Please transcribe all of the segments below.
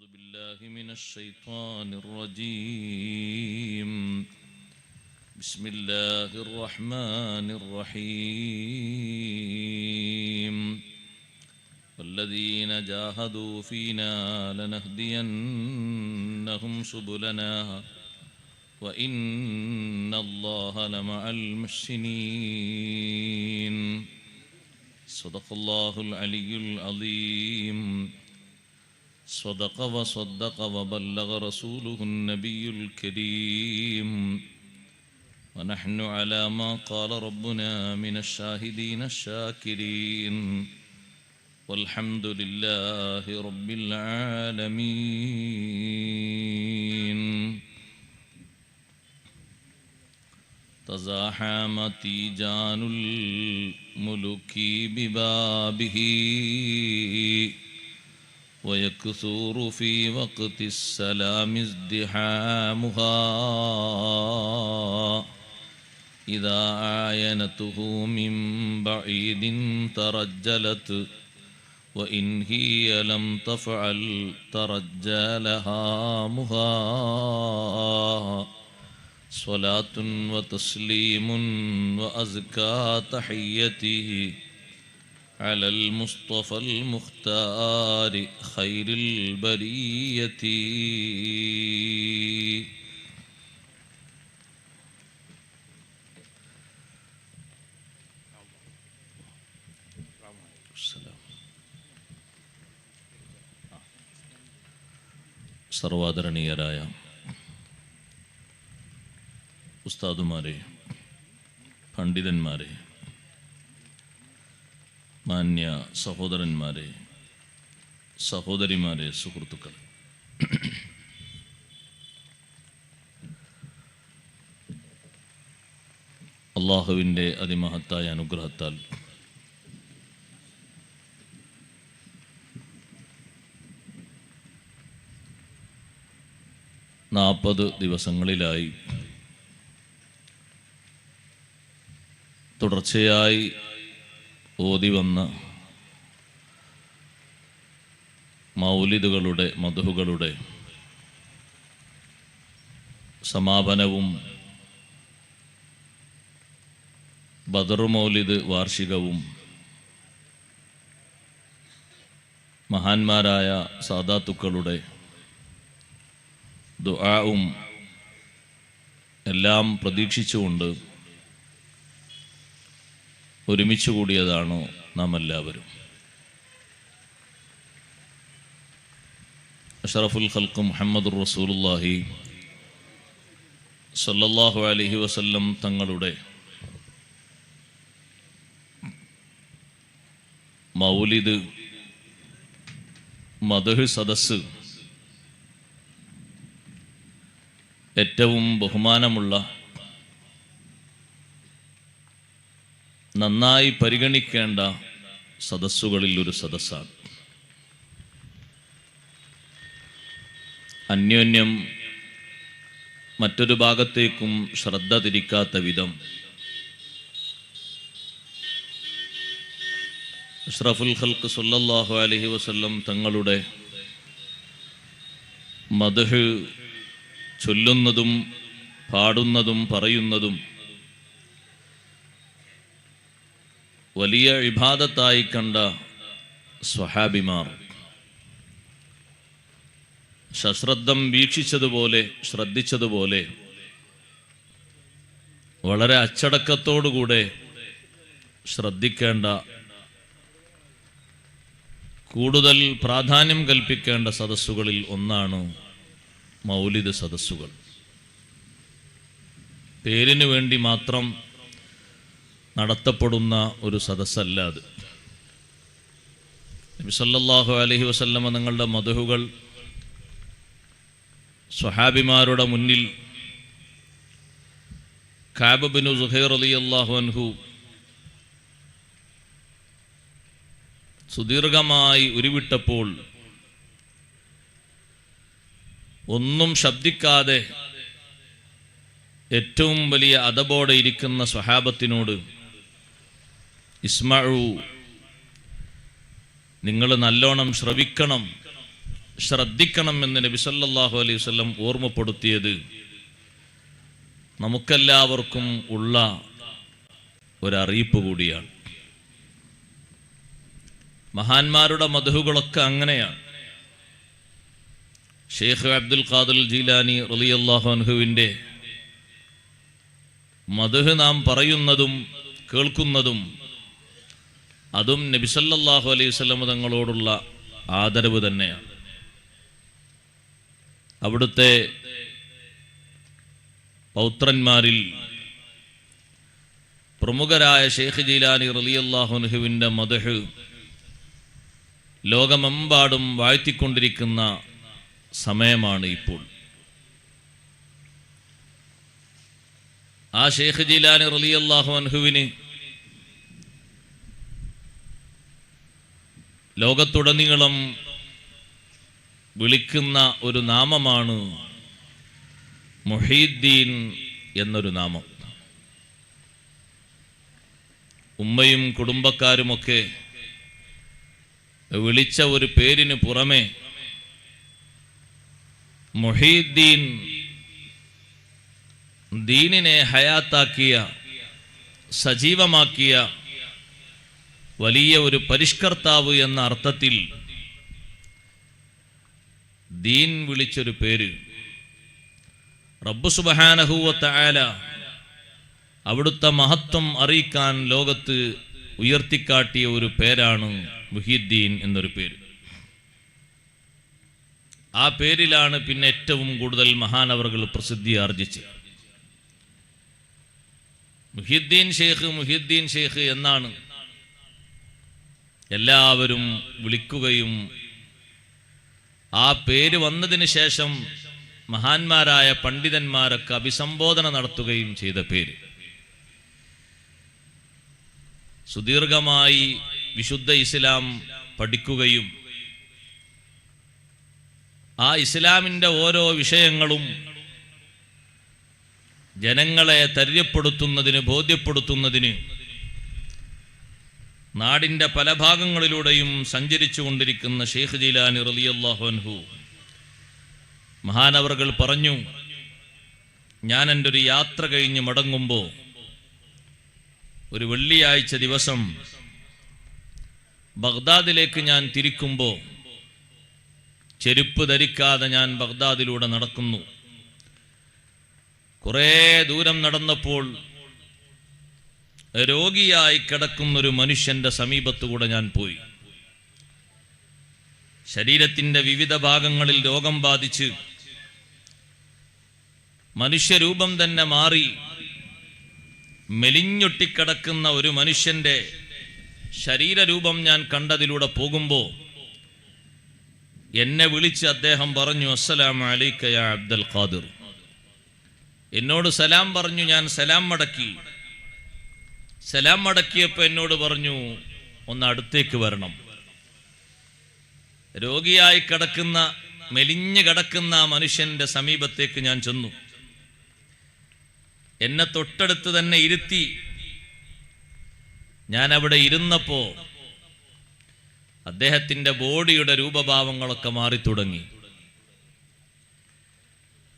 أعوذ بالله من الشيطان الرجيم. بسم الله الرحمن الرحيم. والذين جاهدوا فينا لنهدينهم سبلنا وإن الله لمع المحسنين. صدق الله العلي العظيم. صدق وصدق وبلغ رسوله النبي الكريم. ونحن على ما قال ربنا من الشاهدين الشاكرين. والحمد لله رب العالمين. تزاحم تيجان الملوك ببابه ويكثر في وقت السلام ازدحامها. إذا عاينته من بعيد ترجلت وإن هي لم تفعل ترجل هامها. صلاة وتسليم وأزكى تحيته على المصطفى المختار خير البرية. സർവാദരണീയരായ ഉസ്താദുമാരെ, പണ്ഡിതന്മാരെ, മാന്യ സഹോദരന്മാരെ, സഹോദരിമാരെ, സുഹൃത്തുക്കൾ, അള്ളാഹുവിൻ്റെ അതിമഹത്തായ അനുഗ്രഹത്താൽ നാൽപ്പത് ദിവസങ്ങളിലായി തുടർച്ചയായി ഓതി വന്ന മൗലിദുകളുടെ മദ്ഹുകളുടെ സമാപനവും ബദർ മൗലിദ് വാർഷികവും മഹാന്മാരായ സാദാത്തുക്കളുടെ ദുആവും എല്ലാം പ്രതീക്ഷിച്ചുകൊണ്ട് ഒരുമിച്ച് കൂടിയതാണ് നാം എല്ലാവരും. അഷ്റഫുൽ ഖൽഖ് മുഹമ്മദുർ റസൂലുള്ളാഹി സ്വല്ലല്ലാഹു അലൈഹി വസല്ലം തങ്ങളുടെ മൗലിദ് മദ്ഹ് സദസ്സ് ഏറ്റവും ബഹുമാനമുള്ള, നന്നായി പരിഗണിക്കേണ്ട സദസ്സുകളിൽ ഒരു സദസ്സാണ്. അന്യോന്യം മറ്റൊരു ഭാഗത്തേക്കും ശ്രദ്ധ തിരിക്കാത്ത വിധം അഷ്റഫുൽ ഖൽഖ് സ്വല്ലല്ലാഹു അലൈഹി വസല്ലം തങ്ങളുടെ മദ്ഹ് ചൊല്ലുന്നതും പാടുന്നതും പറയുന്നതും വലിയ ഇബാദത്തായി കണ്ട സ്വഹാബിമാർ സശ്രദ്ധം വീക്ഷിച്ചതുപോലെ, ശ്രദ്ധിച്ചതുപോലെ വളരെ അച്ചടക്കത്തോടുകൂടെ ശ്രദ്ധിക്കേണ്ട, കൂടുതൽ പ്രാധാന്യം കൽപ്പിക്കേണ്ട സദസ്സുകളിൽ ഒന്നാണ് മൗലിദ് സദസ്സുകൾ. പേരിനു വേണ്ടി മാത്രം നടത്തപ്പെടുന്ന ഒരു സദസ്സല്ല അത്. നബി സല്ലല്ലാഹു അലൈഹി വസല്ലമ തങ്ങളുടെ മദ്ഹുകൾ സ്വഹാബിമാരുടെ മുന്നിൽ കഅബ് ബിൻ സുഹൈർ റളിയല്ലാഹു അൻഹു സുദീർഘമായി ഉരുവിട്ടപ്പോൾ ഒന്നും ശബ്ദിക്കാതെ ഏറ്റവും വലിയ അദബോടെ ഇരിക്കുന്ന സ്വഹാബത്തിനോട്, ഇസ്മഉ, നിങ്ങൾ നല്ലോണം ശ്രവിക്കണം, ശ്രദ്ധിക്കണമെന്ന് നബി സല്ലല്ലാഹു അലൈഹി വസല്ലം ഓർമ്മപ്പെടുത്തിയത് നമുക്കെല്ലാവർക്കും ഉള്ള ഒരറിയിപ്പ് കൂടിയാണ്. മഹാന്മാരുടെ മദ്ഹുകളൊക്കെ അങ്ങനെയാണ്. ഷെയ്ഖ് അബ്ദുൽ ഖാദിർ ജീലാനി റളിയല്ലാഹു അൻഹുവിൻ്റെ മദ്ഹ് നാം പറയുന്നതും കേൾക്കുന്നതും അതും നബി സല്ലല്ലാഹു അലൈഹി വസല്ലം തങ്ങളോടുള്ള ആദരവ് തന്നെയാണ്. അവിടുത്തെ പൗത്രന്മാരിൽ പ്രമുഖരായ ഷെയ്ഖ് ജീലാനി റളിയല്ലാഹു അൻഹുവിൻ്റെ മദ്ഹ് ലോകമെമ്പാടും വാഴ്ത്തിക്കൊണ്ടിരിക്കുന്ന സമയമാണ് ഇപ്പോൾ. ആ ഷെയ്ഖ് ജീലാനി റളിയല്ലാഹു അൻഹുവിന് ലോകത്തുടനീളം വിളിക്കുന്ന ഒരു നാമമാണ് മുഹീദ്ദീൻ എന്നൊരു നാമം. ഉമ്മയും കുടുംബക്കാരുമൊക്കെ വിളിച്ച ഒരു പേരിന് പുറമെ മുഹീദ്ദീൻ, ദീനിനെ ഹയാത്താക്കിയ, സജീവമാക്കിയ വലിയ ഒരു പരിഷ്കർത്താവ് എന്ന അർത്ഥത്തിൽ ദീൻ വിളിച്ചൊരു പേര്. റബ്ബ് സുബ്ഹാനഹു വ തആല അവിടുത്തെ മഹത്വം അറിയിക്കാൻ ലോകത്ത് ഉയർത്തിക്കാട്ടിയ ഒരു പേരാണ് മുഹീദ്ദീൻ എന്നൊരു പേര്. ആ പേരിലാണ് പിന്നെ ഏറ്റവും കൂടുതൽ മഹാനവറുകൾ പ്രസിദ്ധി ആർജിച്ചത്. മുഹീദ്ദീൻ ഷെയ്ഖ്, മുഹീദ്ദീൻ ഷെയ്ഖ് എന്നാണ് എല്ലാവരും വിളിക്കുകയും ആ പേര് വന്നതിന് ശേഷം മഹാന്മാരായ പണ്ഡിതന്മാരൊക്കെ അഭിസംബോധന നടത്തുകയും ചെയ്ത പേര്. സുദീർഘമായി വിശുദ്ധ ഇസ്ലാം പഠിക്കുകയും ആ ഇസ്ലാമിൻ്റെ ഓരോ വിഷയങ്ങളും ജനങ്ങളെ തര്യപ്പെടുത്തുന്നതിന്, ബോധ്യപ്പെടുത്തുന്നതിന് നാടിൻ്റെ പല ഭാഗങ്ങളിലൂടെയും സഞ്ചരിച്ചു കൊണ്ടിരിക്കുന്ന ഷെയ്ഖ് ജീലാനി റളിയല്ലാഹു അൻഹു മഹാനവറുകൾ പറഞ്ഞു, ഞാൻ എൻ്റെ ഒരു യാത്ര കഴിഞ്ഞ് മടങ്ങുമ്പോൾ ഒരു വെള്ളിയാഴ്ച ദിവസം ബഗ്ദാദിലേക്ക് ഞാൻ തിരിക്കുമ്പോൾ ചെരുപ്പ് ധരിക്കാതെ ഞാൻ ബഗ്ദാദിലൂടെ നടക്കുന്നു. കുറേ ദൂരം നടന്നപ്പോൾ രോഗിയായി കിടക്കുന്നൊരു മനുഷ്യന്റെ സമീപത്തുകൂടെ ഞാൻ പോയി. ശരീരത്തിൻ്റെ വിവിധ ഭാഗങ്ങളിൽ രോഗം ബാധിച്ച് മനുഷ്യരൂപം തന്നെ മാറി മെലിഞ്ഞൊട്ടിക്കിടക്കുന്ന ഒരു മനുഷ്യന്റെ ശരീരരൂപം ഞാൻ കണ്ടതിലൂടെ പോകുമ്പോൾ എന്നെ വിളിച്ച് അദ്ദേഹം പറഞ്ഞു, അസ്സലാമു അലൈക യാ അബ്ദുൽ ഖാദിർ. എന്നോട് സലാം പറഞ്ഞു. ഞാൻ സലാം മടക്കി. സലാം മടക്കിയപ്പോൾ എന്നോട് പറഞ്ഞു, ഒന്ന് അടുത്തേക്ക് വരണം. രോഗിയായി കിടക്കുന്ന, മെലിഞ്ഞു കിടക്കുന്ന ആ മനുഷ്യന്റെ സമീപത്തേക്ക് ഞാൻ ചെന്നു. എന്നെ തൊട്ടടുത്ത് തന്നെ ഇരുത്തി. ഞാൻ അവിടെ ഇരുന്നപ്പോ അദ്ദേഹത്തിന്റെ ബോഡിയുടെ രൂപഭാവങ്ങളൊക്കെ മാറി തുടങ്ങി.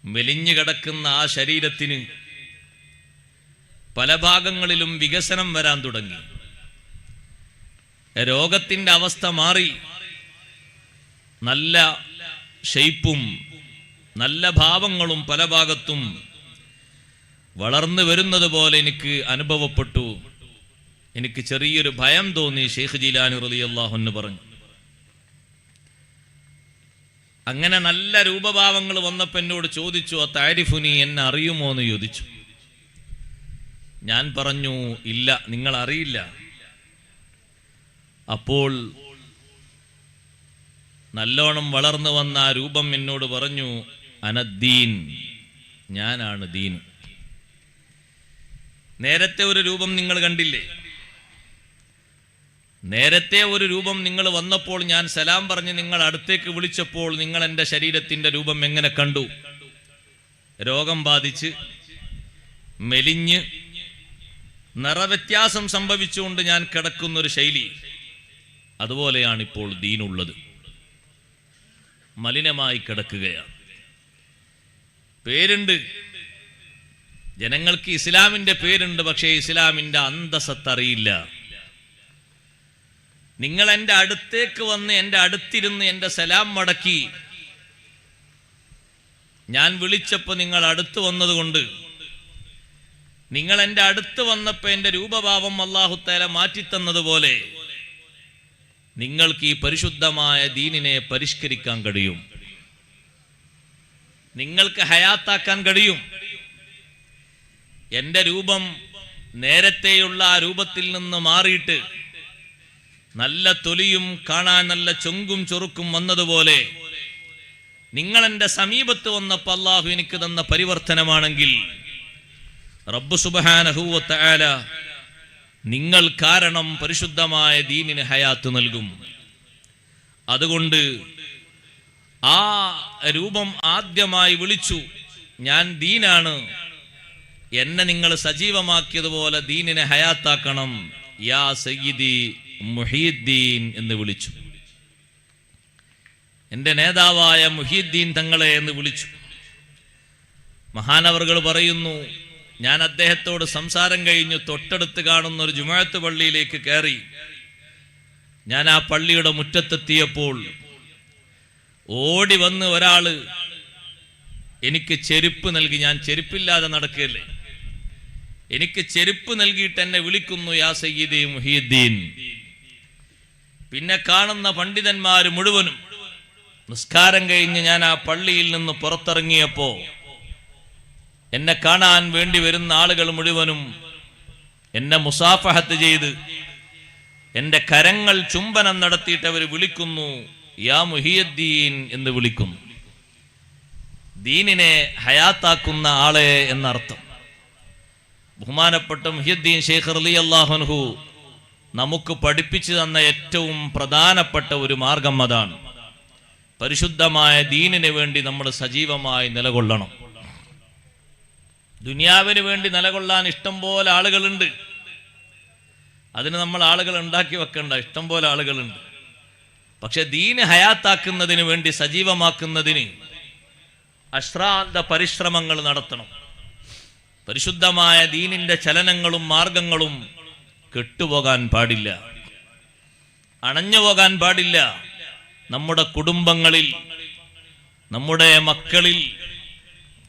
മെലിഞ്ഞു കിടക്കുന്ന ആ ശരീരത്തിന് പല ഭാഗങ്ങളിലും വികസനം വരാൻ തുടങ്ങി. രോഗത്തിന്റെ അവസ്ഥ മാറി. നല്ല ഷെയ്പ്പും നല്ല ഭാവങ്ങളും പല ഭാഗത്തും വളർന്നു വരുന്നത് പോലെ എനിക്ക് അനുഭവപ്പെട്ടു. എനിക്ക് ചെറിയൊരു ഭയം തോന്നി. ഷെയ്ഖ് ജീലാനി റളിയല്ലാഹു അൻഹു പറഞ്ഞു. അങ്ങനെ നല്ല രൂപഭാവങ്ങൾ വന്നപ്പോൾ എന്നോട് ചോദിച്ചു, അതാരിഫുനി, എന്നെ അറിയുമോ എന്ന് ചോദിച്ചു. ഞാൻ പറഞ്ഞു, ഇല്ല, നിങ്ങൾ അറിയില്ല. അപ്പോൾ നല്ലോണം വളർന്നു വന്ന ആ രൂപം എന്നോട് പറഞ്ഞു, അനദ്ദീൻ, ഞാനാണ് ദീൻ. നേരത്തെ ഒരു രൂപം നിങ്ങൾ കണ്ടില്ലേ? നേരത്തെ ഒരു രൂപം നിങ്ങൾ വന്നപ്പോൾ ഞാൻ സലാം പറഞ്ഞ് നിങ്ങൾ അടുത്തേക്ക് വിളിച്ചപ്പോൾ നിങ്ങൾ എൻ്റെ ശരീരത്തിൻ്റെ രൂപം എങ്ങനെ കണ്ടു? രോഗം ബാധിച്ച് മെലിഞ്ഞ് നിറവ്യത്യാസം സംഭവിച്ചുകൊണ്ട് ഞാൻ കിടക്കുന്നൊരു ശൈലി. അതുപോലെയാണ് ഇപ്പോൾ ദീനുള്ളത്. മലിനമായി കിടക്കുകയാണ്. പേരുണ്ട്, ജനങ്ങൾക്ക് ഇസ്ലാമിന്റെ പേരുണ്ട്, പക്ഷേ ഇസ്ലാമിന്റെ അന്തസ്സത്ത് അറിയില്ല. നിങ്ങൾ എൻ്റെ അടുത്തേക്ക് വന്ന് എൻ്റെ അടുത്തിരുന്ന് എൻ്റെ സലാം മടക്കി ഞാൻ വിളിച്ചപ്പോൾ നിങ്ങൾ അടുത്ത് വന്നതുകൊണ്ട്, നിങ്ങൾ എൻ്റെ അടുത്ത് വന്നപ്പോൾ എൻ്റെ രൂപഭാവം അല്ലാഹു തആല മാറ്റിത്തന്നതുപോലെ നിങ്ങൾക്ക് ഈ പരിശുദ്ധമായ ദീനിനെ പരിഷ്കരിക്കാൻ കഴിയും, നിങ്ങൾക്ക് ഹയാത്താക്കാൻ കഴിയും. എൻ്റെ രൂപം നേരത്തെയുള്ള ആ രൂപത്തിൽ നിന്ന് മാറിയിട്ട് നല്ല തൊലിയും കാണാൻ നല്ല ചൊങ്കും ചൊറുക്കും വന്നതുപോലെ നിങ്ങൾ എൻ്റെ സമീപത്ത് വന്നപ്പോൾ അല്ലാഹു എനിക്ക് തന്ന പരിവർത്തനമാണെങ്കിൽ റബ്ബ് സുബ്ഹാനഹു വ തആല നിങ്ങൾ കാരണം പരിശുദ്ധമായ ദീനിന് ഹയാത്ത് നൽകും. അതുകൊണ്ട് ആ രൂപം ആദ്യമായി വിളിച്ചു, ഞാൻ ദീനാണ്, എന്നെ നിങ്ങൾ സജീവമാക്കിയതുപോലെ ദീനിനെ ഹയാത്താക്കണം, യാ സയ്യിദി മുഹീദ്ദീൻ എന്ന് വിളിച്ചു. എൻ്റെ നേതാവായ മുഹീദ്ദീൻ തങ്ങളെ എന്ന് വിളിച്ചു. മഹാനവറുകൾ പറയുന്നു, ഞാൻ അദ്ദേഹത്തോട് സംസാരം കഴിഞ്ഞു തൊട്ടടുത്ത് കാണുന്ന ഒരു ജുമുഅത്ത് പള്ളിയിലേക്ക് കയറി. ഞാൻ ആ പള്ളിയുടെ മുറ്റത്തെത്തിയപ്പോൾ ഓടി വന്ന് ഒരാള് എനിക്ക് ചെരുപ്പ് നൽകി. ഞാൻ ചെരുപ്പില്ലാതെ നടക്കുകയല്ലേ, എനിക്ക് ചെരുപ്പ് നൽകിയിട്ട് എന്നെ വിളിക്കുന്നു, യാ സയ്യിദി മുഹീദ്ദീൻ. പിന്നെ കാണുന്ന പണ്ഡിതന്മാർ മുഴുവനും നിസ്കാരം കഴിഞ്ഞ് ഞാൻ ആ പള്ളിയിൽ നിന്ന് പുറത്തിറങ്ങിയപ്പോ എന്നെ കാണാൻ വേണ്ടി വരുന്ന ആളുകൾ മുഴുവനും എന്നെ മുസാഫഹത്ത് ചെയ്ത് എൻ്റെ കരങ്ങൾ ചുംബനം നടത്തിയിട്ട് അവർ വിളിക്കുന്നു, യാ മുഹീദ്ദീൻ എന്ന് വിളിക്കുന്നു. ദീനിനെ ഹയാത്താക്കുന്ന ആളെ എന്നർത്ഥം. ബഹുമാനപ്പെട്ട മുഹീദ്ദീൻ ശൈഖ് റളിയല്ലാഹു അൻഹു നമുക്ക് പഠിപ്പിച്ചു തന്ന ഏറ്റവും പ്രധാനപ്പെട്ട ഒരു മാർഗം അതാണ്. പരിശുദ്ധമായ ദീനിന് വേണ്ടി നമ്മൾ സജീവമായി നിലകൊള്ളണം. ദുനിയാവിന് വേണ്ടി നിലകൊള്ളാൻ ഇഷ്ടം പോലെ ആളുകളുണ്ട്, അതിന് നമ്മൾ ആളുകൾ ഉണ്ടാക്കി വെക്കണ്ട, ഇഷ്ടം പോലെ ആളുകളുണ്ട്. പക്ഷെ ദീന് ഹയാത്താക്കുന്നതിന് വേണ്ടി സജീവമാക്കുന്നതിന് അശ്രാന്ത പരിശ്രമങ്ങൾ നടത്തണം. പരിശുദ്ധമായ ദീനിന്റെ ചലനങ്ങളും മാർഗങ്ങളും കെട്ടുപോകാൻ പാടില്ല, അണഞ്ഞു പോകാൻ പാടില്ല. നമ്മുടെ കുടുംബങ്ങളിൽ, നമ്മുടെ മക്കളിൽ,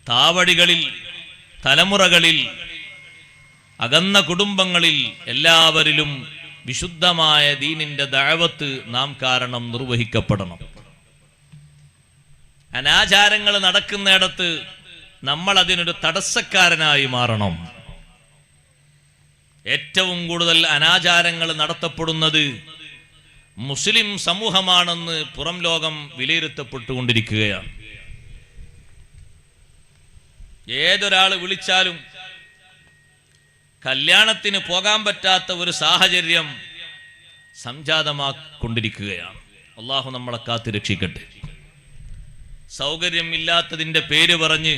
താവടികളിൽ, തലമുറകളിൽ, അകന്ന കുടുംബങ്ങളിൽ എല്ലാവരിലും വിശുദ്ധമായ ദീനിന്റെ ദഅവത്ത് നാം കാരണം നിർവഹിക്കപ്പെടണം. അനാചാരങ്ങൾ നടക്കുന്നിടത്ത് നമ്മൾ അതിനൊരു തടസ്സക്കാരനായി മാറണം. ഏറ്റവും കൂടുതൽ അനാചാരങ്ങൾ നടത്തപ്പെടുന്നത് മുസ്ലിം സമൂഹമാണെന്ന് പുറം ലോകം വിലയിരുത്തപ്പെട്ടുകൊണ്ടിരിക്കുകയാണ്. ഏതൊരാൾ വിളിച്ചാലും കല്യാണത്തിന് പോകാൻ പറ്റാത്ത ഒരു സാഹചര്യം സംജാതമാക്കൊണ്ടിരിക്കുകയാണ്. അള്ളാഹു നമ്മളെ കാത്തു രക്ഷിക്കട്ടെ. സൗകര്യം ഇല്ലാത്തതിന്റെ പേര് പറഞ്ഞ്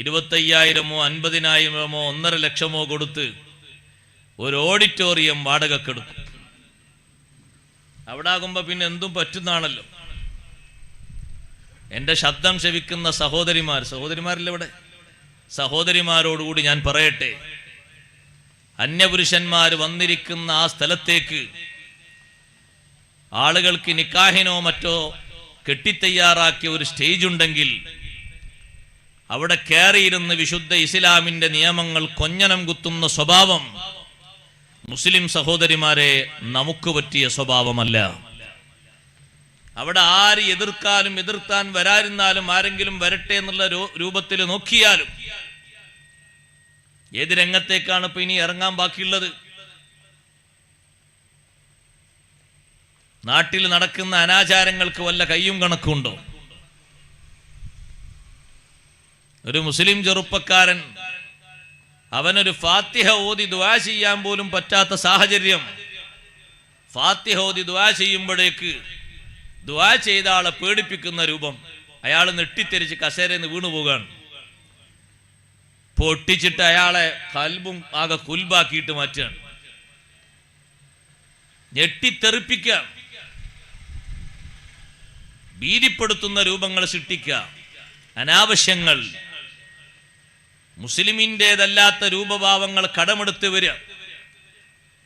25,000-ഓ 50,000-ഓ 1.5 ലക്ഷമോ കൊടുത്ത് ഒരു ഓഡിറ്റോറിയം വാടകക്കെടുക്കും. അവിടെ ആകുമ്പോ പിന്നെ എന്തും പറ്റുന്നാണല്ലോ. എൻ്റെ ശബ്ദം ശ്രവിക്കുന്ന സഹോദരിമാരില്ല ഇവിടെ, സഹോദരിമാരോടുകൂടി ഞാൻ പറയട്ടെ, അന്യപുരുഷന്മാർ വന്നിരിക്കുന്ന ആ സ്ഥലത്തേക്ക് ആളുകൾക്ക് നിക്കാഹിനോ മറ്റോ കെട്ടിത്തയ്യാറാക്കിയ ഒരു സ്റ്റേജ് ഉണ്ടെങ്കിൽ അവിടെ കയറിയിരുന്ന് വിശുദ്ധ ഇസ്ലാമിന്റെ നിയമങ്ങൾ കൊഞ്ഞനം കുത്തുന്ന സ്വഭാവം മുസ്ലിം സഹോദരിമാരെ നമുക്ക് പറ്റിയ സ്വഭാവമല്ല. അവിടെ ആര് എതിർത്താൻ വരാതിരുന്നാലും ആരെങ്കിലും വരട്ടെ എന്നുള്ള രൂപത്തിൽ നോക്കിയാലും ഏത് രംഗത്തേക്കാണ് ഇപ്പൊ ഇനി ഇറങ്ങാൻ ബാക്കിയുള്ളത്? നാട്ടിൽ നടക്കുന്ന അനാചാരങ്ങൾക്ക് വല്ല കയ്യും കണക്കുണ്ടോ? ഒരു മുസ്ലിം ചെറുപ്പക്കാരൻ അവനൊരു ഫാത്തിഹ ഓതി ദുആ ചെയ്യാൻ പോലും പറ്റാത്ത സാഹചര്യം. ഫാത്തിഹ ഓതി ദുആ ചെയ്യുമ്പോഴേക്ക് ദുആ ചെയ്ത ആളെ പേടിപ്പിക്കുന്ന രൂപം, അയാൾ നെട്ടിത്തെരിച്ച് കസേരന്ന് വീണു പോവുകയാണ്. പൊട്ടിച്ചിട്ട് അയാളെ കൽബും ആകെ കുൽബാക്കിയിട്ട് മാറ്റുകയാണ്, ഞെട്ടിത്തെറിപ്പിക്കുക. ഭീതിപ്പെടുത്തുന്ന രൂപങ്ങൾ സൃഷ്ടിക്കുക, അനാവശ്യങ്ങൾ, മുസ്ലിമിൻ്റെതല്ലാത്ത രൂപഭാവങ്ങൾ കടമെടുത്ത് വരിക.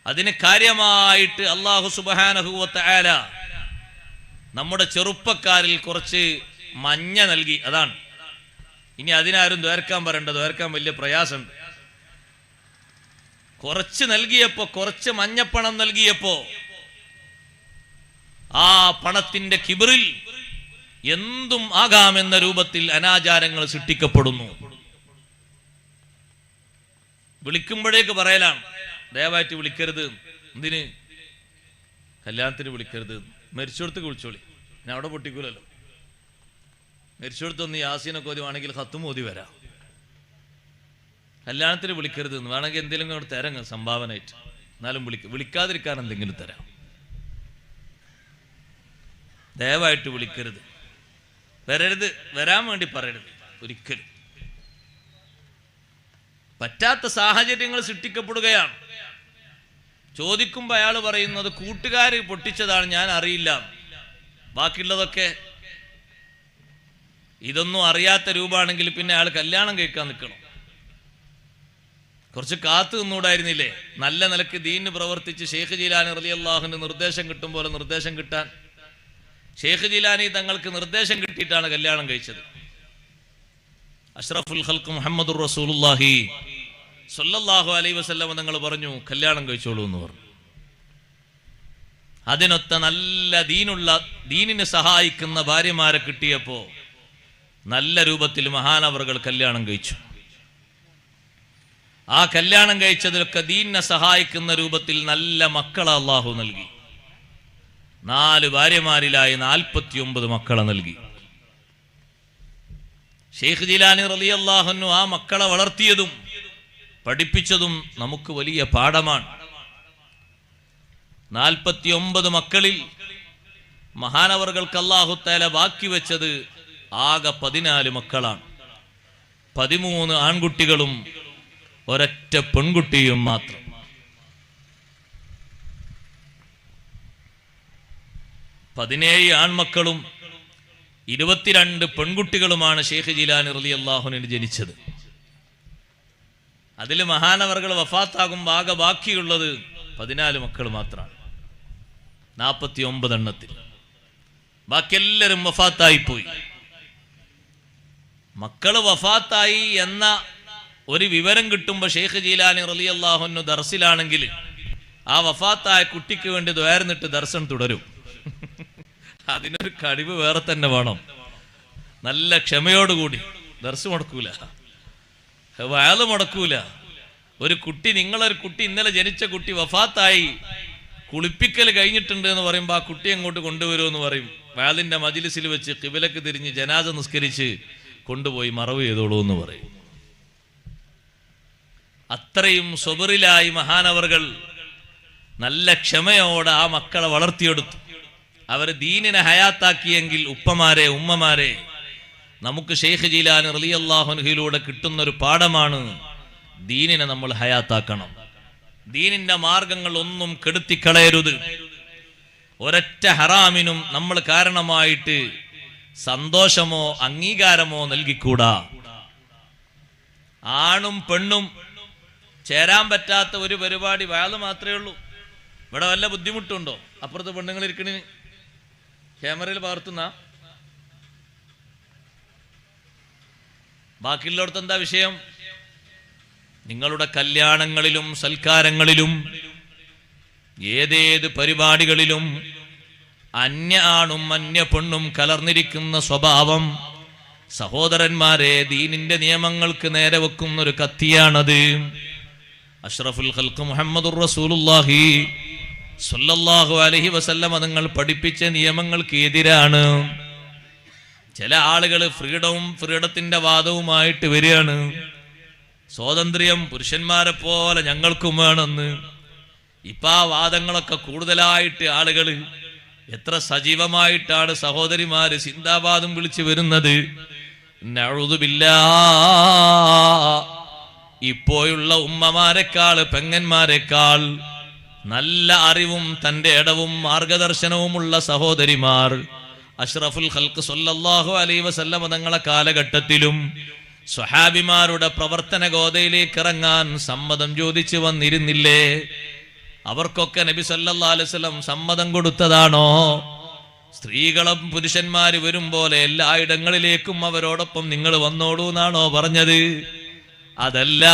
അതിന് കാര്യമായിട്ട് അല്ലാഹു സുബ്ഹാനഹു വ തആല നമ്മുടെ ചെറുപ്പക്കാരിൽ കുറച്ച് മഞ്ഞ നൽകി. അതാണ്. ഇനി അതിനാരും ദ്വാരക്കാൻ പറയണ്ട, ദ്വാരക്കാൻ വലിയ പ്രയാസമുണ്ട്. കുറച്ച് നൽകിയപ്പോ, കുറച്ച് മഞ്ഞപ്പണം നൽകിയപ്പോ ആ പണത്തിന്റെ കിബറിൽ എന്തും ആകാമെന്ന രൂപത്തിൽ അനാചാരങ്ങൾ സൃഷ്ടിക്കപ്പെടുന്നു. വിളിക്കുമ്പോഴേക്ക് പറയലാണ്, ദയവായിട്ട് വിളിക്കരുത്. എന്തിന്? കല്യാണത്തിന് വിളിക്കരുത്, മരിച്ചെടുത്ത് വിളിച്ചോളി, ഞാൻ അവിടെ പൊട്ടിക്കൂലല്ലോ. മരിച്ചെടുത്തൊന്ന് യാസീനൊക്കെ ഓതുവാണെങ്കിൽ ഖത്തും ഓതി വരാം. കല്യാണത്തിന് വിളിക്കരുത്, വേണമെങ്കിൽ എന്തെങ്കിലും അവിടെ തരങ്ങ് സംഭാവനയായിട്ട്, എന്നാലും വിളിക്കാതിരിക്കാൻ എന്തെങ്കിലും തരാം. ദയവായിട്ട് വിളിക്കരുത്, വരരുത്, വരാൻ വേണ്ടി പറയരുത് ഒരിക്കലും. പറ്റാത്ത സാഹചര്യങ്ങൾ സൃഷ്ടിക്കപ്പെടുകയാണ്. ചോദിക്കുമ്പോൾ അയാൾ പറയുന്നത് കൂട്ടുകാർ പൊട്ടിച്ചതാണ്, ഞാൻ അറിയില്ല. ബാക്കിയുള്ളതൊക്കെ ഇതൊന്നും അറിയാത്ത രൂപമാണെങ്കിൽ പിന്നെ അയാൾ കല്യാണം കഴിക്കാൻ നിൽക്കണം. കുറച്ച് കാത്തു നിന്നൂടായിരുന്നില്ലേ? നല്ല നിലക്ക് ദീനിന് പ്രവർത്തിച്ച് ഷെയ്ഖ് ജീലാനി റളിയല്ലാഹുവിന്റെ നിർദ്ദേശം കിട്ടും പോലെ നിർദ്ദേശം കിട്ടാൻ. ഷെയ്ഖ് ജീലാനി തങ്ങൾക്ക് നിർദ്ദേശം കിട്ടിയിട്ടാണ് കല്യാണം കഴിച്ചത്. അഷ്റഫുൽ ഖൽഖ് മുഹമ്മദുർ റസൂലുള്ളാഹി സ്വല്ലല്ലാഹു അലൈഹി വസല്ലം തങ്ങൾ പറഞ്ഞു, കല്യാണം കഴിച്ചോളൂ എന്ന് പറഞ്ഞു. അതിനൊത്ത നല്ല ദീനിനെ സഹായിക്കുന്ന ഭാര്യമാരെ കിട്ടിയപ്പോ നല്ല രൂപത്തിൽ മഹാനവറുകൾ കല്യാണം കഴിച്ചു. ആ കല്യാണം കഴിച്ചതിലൊക്കെ ദീനിനെ സഹായിക്കുന്ന രൂപത്തിൽ നല്ല മക്കളെ അല്ലാഹു നൽകി. 4 ഭാര്യമാരിലായി 49 മക്കളെ നൽകി. ഷെയ്ഖ് ജീലാനി റളിയല്ലാഹു അൻഹു ആ മക്കളെ വളർത്തിയതും പഠിപ്പിച്ചതും നമുക്ക് വലിയ പാഠമാണ്. 49 മക്കളിൽ മഹാനവറുകൾക്ക് അല്ലാഹു തആല ബാക്കി വെച്ചത് ആകെ 14 മക്കളാണ്. 13 ആൺകുട്ടികളും ഒരൊറ്റ പെൺകുട്ടിയും മാത്രം. പതിനേഴ് ആൺമക്കളും 22 പെൺകുട്ടികളുമാണ് ഷെയ്ഖ് ജീലാനി റളിയല്ലാഹു അൻഹു ജനിച്ചത്. അതിൽ മഹാനവറുകൾ വഫാത്താകുമ്പോൾ ആകെ ബാക്കിയുള്ളത് 14 മക്കൾ മാത്രമാണ്. 49 എണ്ണത്തിൽ ബാക്കി എല്ലാവരും വഫാത്തായിപ്പോയി. മക്കള് വഫാത്തായി എന്ന ഒരു വിവരം കിട്ടുമ്പോൾ ഷെയ്ഖ് ജീലാനി റളിയല്ലാഹു അൻഹു ദർസിലാണെങ്കിൽ ആ വഫാത്തായ കുട്ടിക്ക് വേണ്ടി ദ്വാരന്നിട്ട് ദർശനം തുടരും. അതിനൊരു കഴിവ് വേറെ തന്നെ വേണം. നല്ല ക്ഷമയോടുകൂടി ദർസ് മുടക്കൂല, വയല് മുടക്കൂല. ഒരു കുട്ടി, നിങ്ങളൊരു കുട്ടി, ഇന്നലെ ജനിച്ച കുട്ടി വഫാത്തായി, കുളിപ്പിക്കൽ കഴിഞ്ഞിട്ടുണ്ട് എന്ന് പറയുമ്പോൾ ആ കുട്ടി അങ്ങോട്ട് കൊണ്ടുവരുമെന്ന് പറയും. വയലിന്റെ മജ്ലിസിൽ വെച്ച് ഖിബലക്ക് തിരിഞ്ഞ് ജനാസ നിസ്കരിച്ച് കൊണ്ടുപോയി മറവ് ചെയ്തോളൂ എന്ന് പറയും. അത്രയും സ്വബറിലായി മഹാനവറുകൾ നല്ല ക്ഷമയോടെ ആ മക്കളെ വളർത്തിയെടുത്തു. അവർ ദീനിനെ ഹയാത്താക്കിയെങ്കിൽ ഉപ്പമാരെ, ഉമ്മമാരെ, നമുക്ക് ഷെയ്ഖ് ജീലാനി റളിയല്ലാഹു അൻഹുവിലൂടെ കിട്ടുന്നൊരു പാഠമാണ്. ദീനിനെ നമ്മൾ ഹയാത്താക്കണം. ദീനിന്റെ മാർഗങ്ങൾ ഒന്നും കെടുത്തിക്കളയരുത്. ഒരൊറ്റ ഹറാമിനും നമ്മൾ കാരണമായിട്ട് സന്തോഷമോ അംഗീകാരമോ നൽകിക്കൂടാ. ആണും പെണ്ണും ചേരാൻ പറ്റാത്ത ഒരു പരിപാടി വയല് മാത്രമേ ഉള്ളൂ. ഇവിടെ വല്ല ബുദ്ധിമുട്ടുണ്ടോ? അപ്പുറത്ത് പെണ്ണുങ്ങൾ ഇരിക്കണ ക്യാമറയിൽ പകർത്തുന്ന ബാക്കിയുള്ളടത്ത് എന്താ വിഷയം? നിങ്ങളുടെ കല്യാണങ്ങളിലും സൽക്കാരങ്ങളിലും ഏതേത് പരിപാടികളിലും അന്യ ആണും അന്യ പെണ്ണും കലർന്നിരിക്കുന്ന സ്വഭാവം, സഹോദരന്മാരെ, ദീനിന്റെ നിയമങ്ങൾക്ക് നേരെ വെക്കുന്നൊരു കത്തിയാണത്. അഷ്റഫുൽ ഖൽഖ് മുഹമ്മദുർ റസൂലുള്ളാഹി സ്വല്ലല്ലാഹു അലൈഹി വസല്ലം തങ്ങൾ പഠിപ്പിച്ച നിയമങ്ങൾക്ക് എതിരാണ്. ചില ആളുകൾ ഫ്രീഡത്തിന്റെ വാദവുമായിട്ട് വരികയാണ്. സ്വാതന്ത്ര്യം പുരുഷന്മാരെ പോലെ ഞങ്ങൾക്കും വേണമെന്ന്. ഇപ്പൊ ആ വാദങ്ങളൊക്കെ കൂടുതലായിട്ട് ആളുകൾ എത്ര സജീവമായിട്ടാണ് സഹോദരിമാര് സിന്ദാബാദും വിളിച്ചു വരുന്നത്. നഊദു ബില്ലാഹ്. ഇപ്പോഴുള്ള ഉമ്മമാരെക്കാൾ, പെങ്ങന്മാരെക്കാൾ നല്ല അറിവും തന്റെ ഇടവും മാർഗദർശനവുമുള്ള സഹോദരിമാർ അഷ്റഫുൽ ഖൽഖ് സ്വല്ലല്ലാഹു അലൈഹി വസല്ലം തങ്ങളെ കാലഘട്ടത്തിലും സ്വഹാബിമാരുടെ പ്രവർത്തന ഗോതയിലേക്ക് ഇറങ്ങാൻ സമ്മതം ചോദിച്ചു വന്നിരുന്നില്ലേ? അവർക്കൊക്കെ നബി സല്ലല്ലാഹു അലൈഹി വസല്ലം സമ്മതം കൊടുത്തതാണോ? സ്ത്രീകളും പുരുഷന്മാര് വരും പോലെ എല്ലായിടങ്ങളിലേക്കും അവരോടൊപ്പം നിങ്ങൾ വന്നോളൂ എന്നാണോ പറഞ്ഞത്? അതല്ല,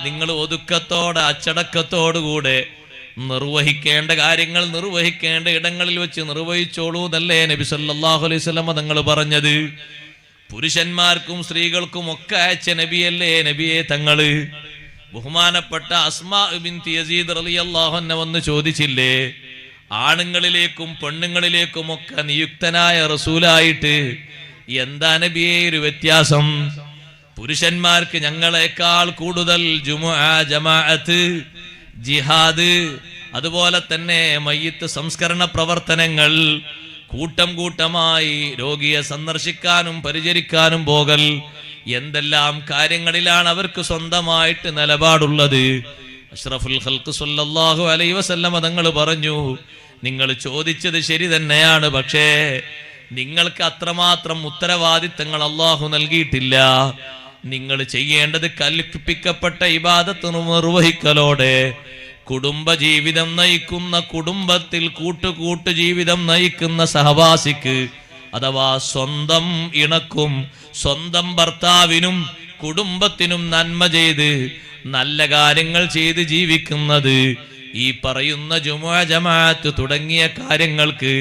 നിങ്ങൾ ഒതുക്കത്തോടെ അച്ചടക്കത്തോടുകൂടെ നിർവഹിക്കേണ്ട കാര്യങ്ങൾ നിർവഹിക്കേണ്ട ഇടങ്ങളിൽ വെച്ച് നിർവഹിച്ചോളൂ എന്നല്ലേ നബി സല്ലല്ലാഹു അലൈഹി വസല്ലം തങ്ങൾ പറഞ്ഞത്? പുരുഷന്മാർക്കും സ്ത്രീകൾക്കും ഒക്കെ അയച്ച നബിയല്ലേ നബിയെ തങ്ങള്? ബഹുമാനപ്പെട്ട അസ്മാ ബിൻത് യസീദ് റളിയല്ലാഹു അൻഹ വന്ന് ചോദിച്ചില്ലേ, ആണുങ്ങളിലേക്കും പെണ്ണുങ്ങളിലേക്കും ഒക്കെ നിയുക്തനായ റസൂലായിട്ട് എന്താ നബിയെ ഒരു വ്യത്യാസം? പുരുഷന്മാർക്ക് ഞങ്ങളെക്കാൾ കൂടുതൽ ജമാഅത്ത്, ജിഹാദ്, അതുപോലെ തന്നെ മയ്യിത്ത് സംസ്കരണ പ്രവർത്തനങ്ങൾ, കൂട്ടം കൂട്ടമായി രോഗിയെ സന്ദർശിക്കാനും പരിചരിക്കാനും പോകൽ, എന്തെല്ലാം കാര്യങ്ങളിലാണ് അവർക്ക് സ്വന്തമായിട്ട് നിലപാടുള്ളത്. അഷ്റഫുൽ ഖൽഖ് സ്വല്ലല്ലാഹു അലൈഹി വസല്ലം തങ്ങൾ പറഞ്ഞു, നിങ്ങൾ ചോദിച്ചത് ശരി തന്നെയാണ്, പക്ഷേ നിങ്ങൾക്ക് അത്രമാത്രം ഉത്തരവാദിത്തങ്ങൾ അള്ളാഹു നൽകിയിട്ടില്ല. നിങ്ങൾ ചെയ്യേണ്ടത് കൽപ്പിക്കപ്പെട്ട ഇബാദത്ത് നിർവഹിക്കലോടെ കുടുംബജീവിതം നയിക്കുന്ന, കുടുംബത്തിൽ കൂട്ടുകൂട്ടു ജീവിതം നയിക്കുന്ന സഹവാസിക്ക്, അഥവാ സ്വന്തം ഇണക്കും സ്വന്തം ഭർത്താവിനും കുടുംബത്തിനും നന്മ ചെയ്ത് നല്ല കാര്യങ്ങൾ ചെയ്ത് ജീവിക്കുന്നത് ഈ പറയുന്ന ജുമുഅ ജമാഅത്ത് തുടങ്ങിയ കാര്യങ്ങൾക്ക്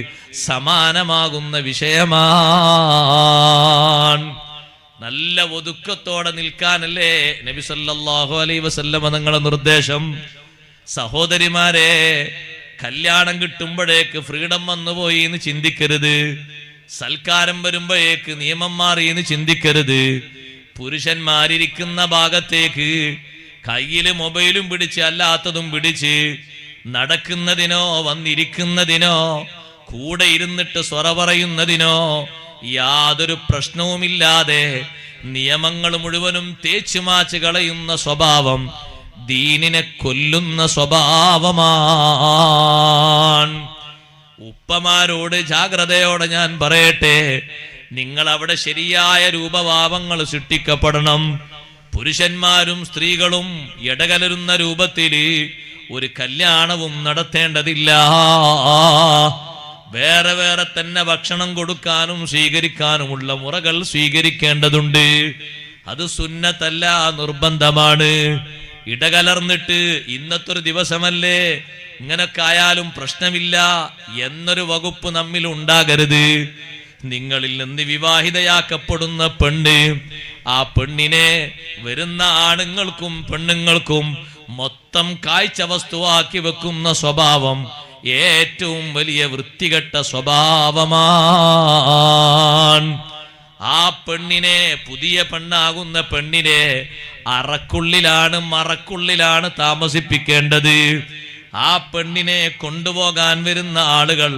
സമാനമാകുന്ന വിഷയമാണ്. നല്ല ഒതുക്കത്തോടെ നിൽക്കാനല്ലേ നബി സല്ലല്ലാഹു അലൈഹി വസല്ലം തങ്ങളുടെ നിർദ്ദേശം. സഹോദരിമാരെ, കല്യാണം കിട്ടുമ്പോഴേക്ക് ഫ്രീഡം വന്നുപോയി എന്ന് ചിന്തിക്കരുത്. സൽക്കാരം വരുമ്പോഴേക്ക് നിയമം മാറി എന്ന് ചിന്തിക്കരുത്. പുരുഷന്മാരിരിക്കുന്ന ഭാഗത്തേക്ക് കയ്യില് മൊബൈലും പിടിച്ച് അല്ലാത്തതും പിടിച്ച് നടക്കുന്നതിനോ വന്നിരിക്കുന്നതിനോ കൂടെ ഇരുന്നിട്ട് സ്വറ പറയുന്നതിനോ യാതൊരു പ്രശ്നവുമില്ലാതെ നിയമങ്ങൾ മുഴുവനും തേച്ചുമാച്ച് കളയുന്ന സ്വഭാവം ദീനിനെ കൊല്ലുന്ന സ്വഭാവമാണ്. ഉപ്പമാരോട് ജാഗ്രതയോടെ ഞാൻ പറയട്ടെ, നിങ്ങൾ അവിടെ ശരിയായ രൂപഭാവങ്ങൾ സൃഷ്ടിക്കപ്പെടണം. പുരുഷന്മാരും സ്ത്രീകളും ഇടകലരുന്ന രൂപത്തിൽ ഒരു കല്യാണവും നടത്തേണ്ടതില്ല. വേറെ വേറെ തന്നെ ഭക്ഷണം കൊടുക്കാനും സ്വീകരിക്കാനുമുള്ള മുറകൾ സ്വീകരിക്കേണ്ടതുണ്ട്. അത് സുന്നത്തല്ല, നിർബന്ധമാണ്. ഇടകലർന്നിട്ട് ഇന്നത്തെ ഒരു ദിവസമല്ലേ, ഇങ്ങനൊക്കെ ആയാലും പ്രശ്നമില്ല എന്നൊരു വകുപ്പ് നമ്മിൽ ഉണ്ടാകരുത്. നിങ്ങളിൽ നിന്ന് വിവാഹിതയാക്കപ്പെടുന്ന പെണ്ണ്, ആ പെണ്ണിനെ വരുന്ന ആണുങ്ങൾക്കും പെണ്ണുങ്ങൾക്കും മൊത്തം കാഴ്ച വസ്തുവാക്കി വെക്കുന്ന സ്വഭാവം ഏറ്റവും വലിയ വൃത്തികെട്ട സ്വഭാവമാണ്. ആ പെണ്ണിനെ, പുതിയ പെണ്ണാകുന്ന പെണ്ണിനെ അറക്കുള്ളിലാണ്, മറക്കുള്ളിലാണ് താമസിപ്പിക്കേണ്ടത്. ആ പെണ്ണിനെ കൊണ്ടുപോകാൻ വരുന്ന ആളുകൾ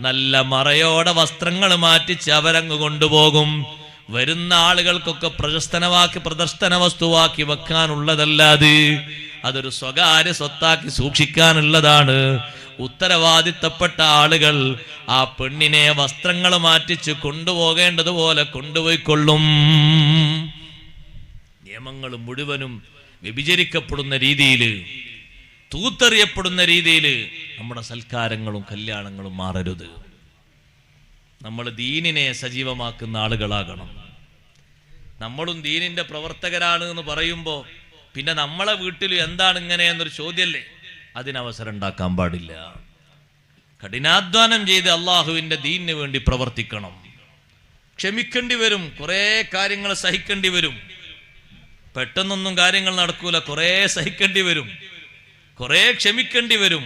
നല്ല മറയോടെ വസ്ത്രങ്ങൾ മാറ്റിച്ച് അവരങ്ങ് കൊണ്ടുപോകും. വരുന്ന ആളുകൾക്കൊക്കെ പ്രദർശന വസ്തുവാക്കി വെക്കാനുള്ളതല്ലാതെ അതൊരു സ്വകാര്യ സ്വത്താക്കി സൂക്ഷിക്കാനുള്ളതാണ്. ഉത്തരവാദിത്തപ്പെട്ട ആളുകൾ ആ പെണ്ണിനെ വസ്ത്രങ്ങൾ മാറ്റിച്ച് കൊണ്ടുപോകേണ്ടതുപോലെ കൊണ്ടുപോയിക്കൊള്ളും. നിയമങ്ങൾ മുഴുവനും വ്യഭിചരിക്കപ്പെടുന്ന രീതിയിൽ, തൂത്തെറിയപ്പെടുന്ന രീതിയിൽ നമ്മുടെ സൽക്കാരങ്ങളും കല്യാണങ്ങളും മാറരുത്. നമ്മൾ ദീനിനെ സജീവമാക്കുന്ന ആളുകളാകണം. നമ്മളും ദീനിന്റെ പ്രവർത്തകരാണ് എന്ന് പറയുമ്പോൾ പിന്നെ നമ്മളെ വീട്ടിൽ എന്താണ് ഇങ്ങനെ എന്നൊരു ചോദ്യമല്ലേ? അതിനവസരം ഉണ്ടാക്കാൻ പാടില്ല. കഠിനാധ്വാനം ചെയ്ത് അള്ളാഹുവിന്റെ ദീനിന് വേണ്ടി പ്രവർത്തിക്കണം. ക്ഷമിക്കേണ്ടി വരും, കുറെ കാര്യങ്ങൾ സഹിക്കേണ്ടി വരും. പെട്ടെന്നൊന്നും കാര്യങ്ങൾ നടക്കൂല, കുറെ സഹിക്കേണ്ടി വരും, കുറെ ക്ഷമിക്കേണ്ടി വരും,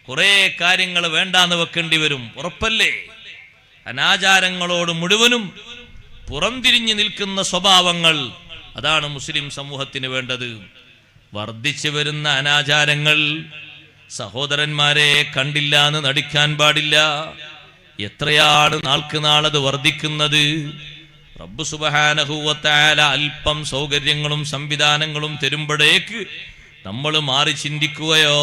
കുറെ കാര്യങ്ങൾ വേണ്ടാന്ന് വെക്കേണ്ടി വരും. ഉറപ്പല്ലേ? അനാചാരങ്ങളോട് മുഴുവനും പുറംതിരിഞ്ഞു നിൽക്കുന്ന സ്വഭാവങ്ങൾ, അതാണ് മുസ്ലിം സമൂഹത്തിന് വേണ്ടത്. വർദ്ധിച്ചു വരുന്ന അനാചാരങ്ങൾ, സഹോദരന്മാരെ, കണ്ടില്ല എന്ന് നടിക്കാൻ പാടില്ല. എത്രയാണ് നാൾക്ക് നാളത് വർദ്ധിക്കുന്നത്. റബ്ബ് സുബ്ഹാനഹു വ തആല അല്പം സൗകര്യങ്ങളും സംവിധാനങ്ങളും തരുമ്പോഴേക്ക് നമ്മൾ മാറി ചിന്തിക്കുകയോ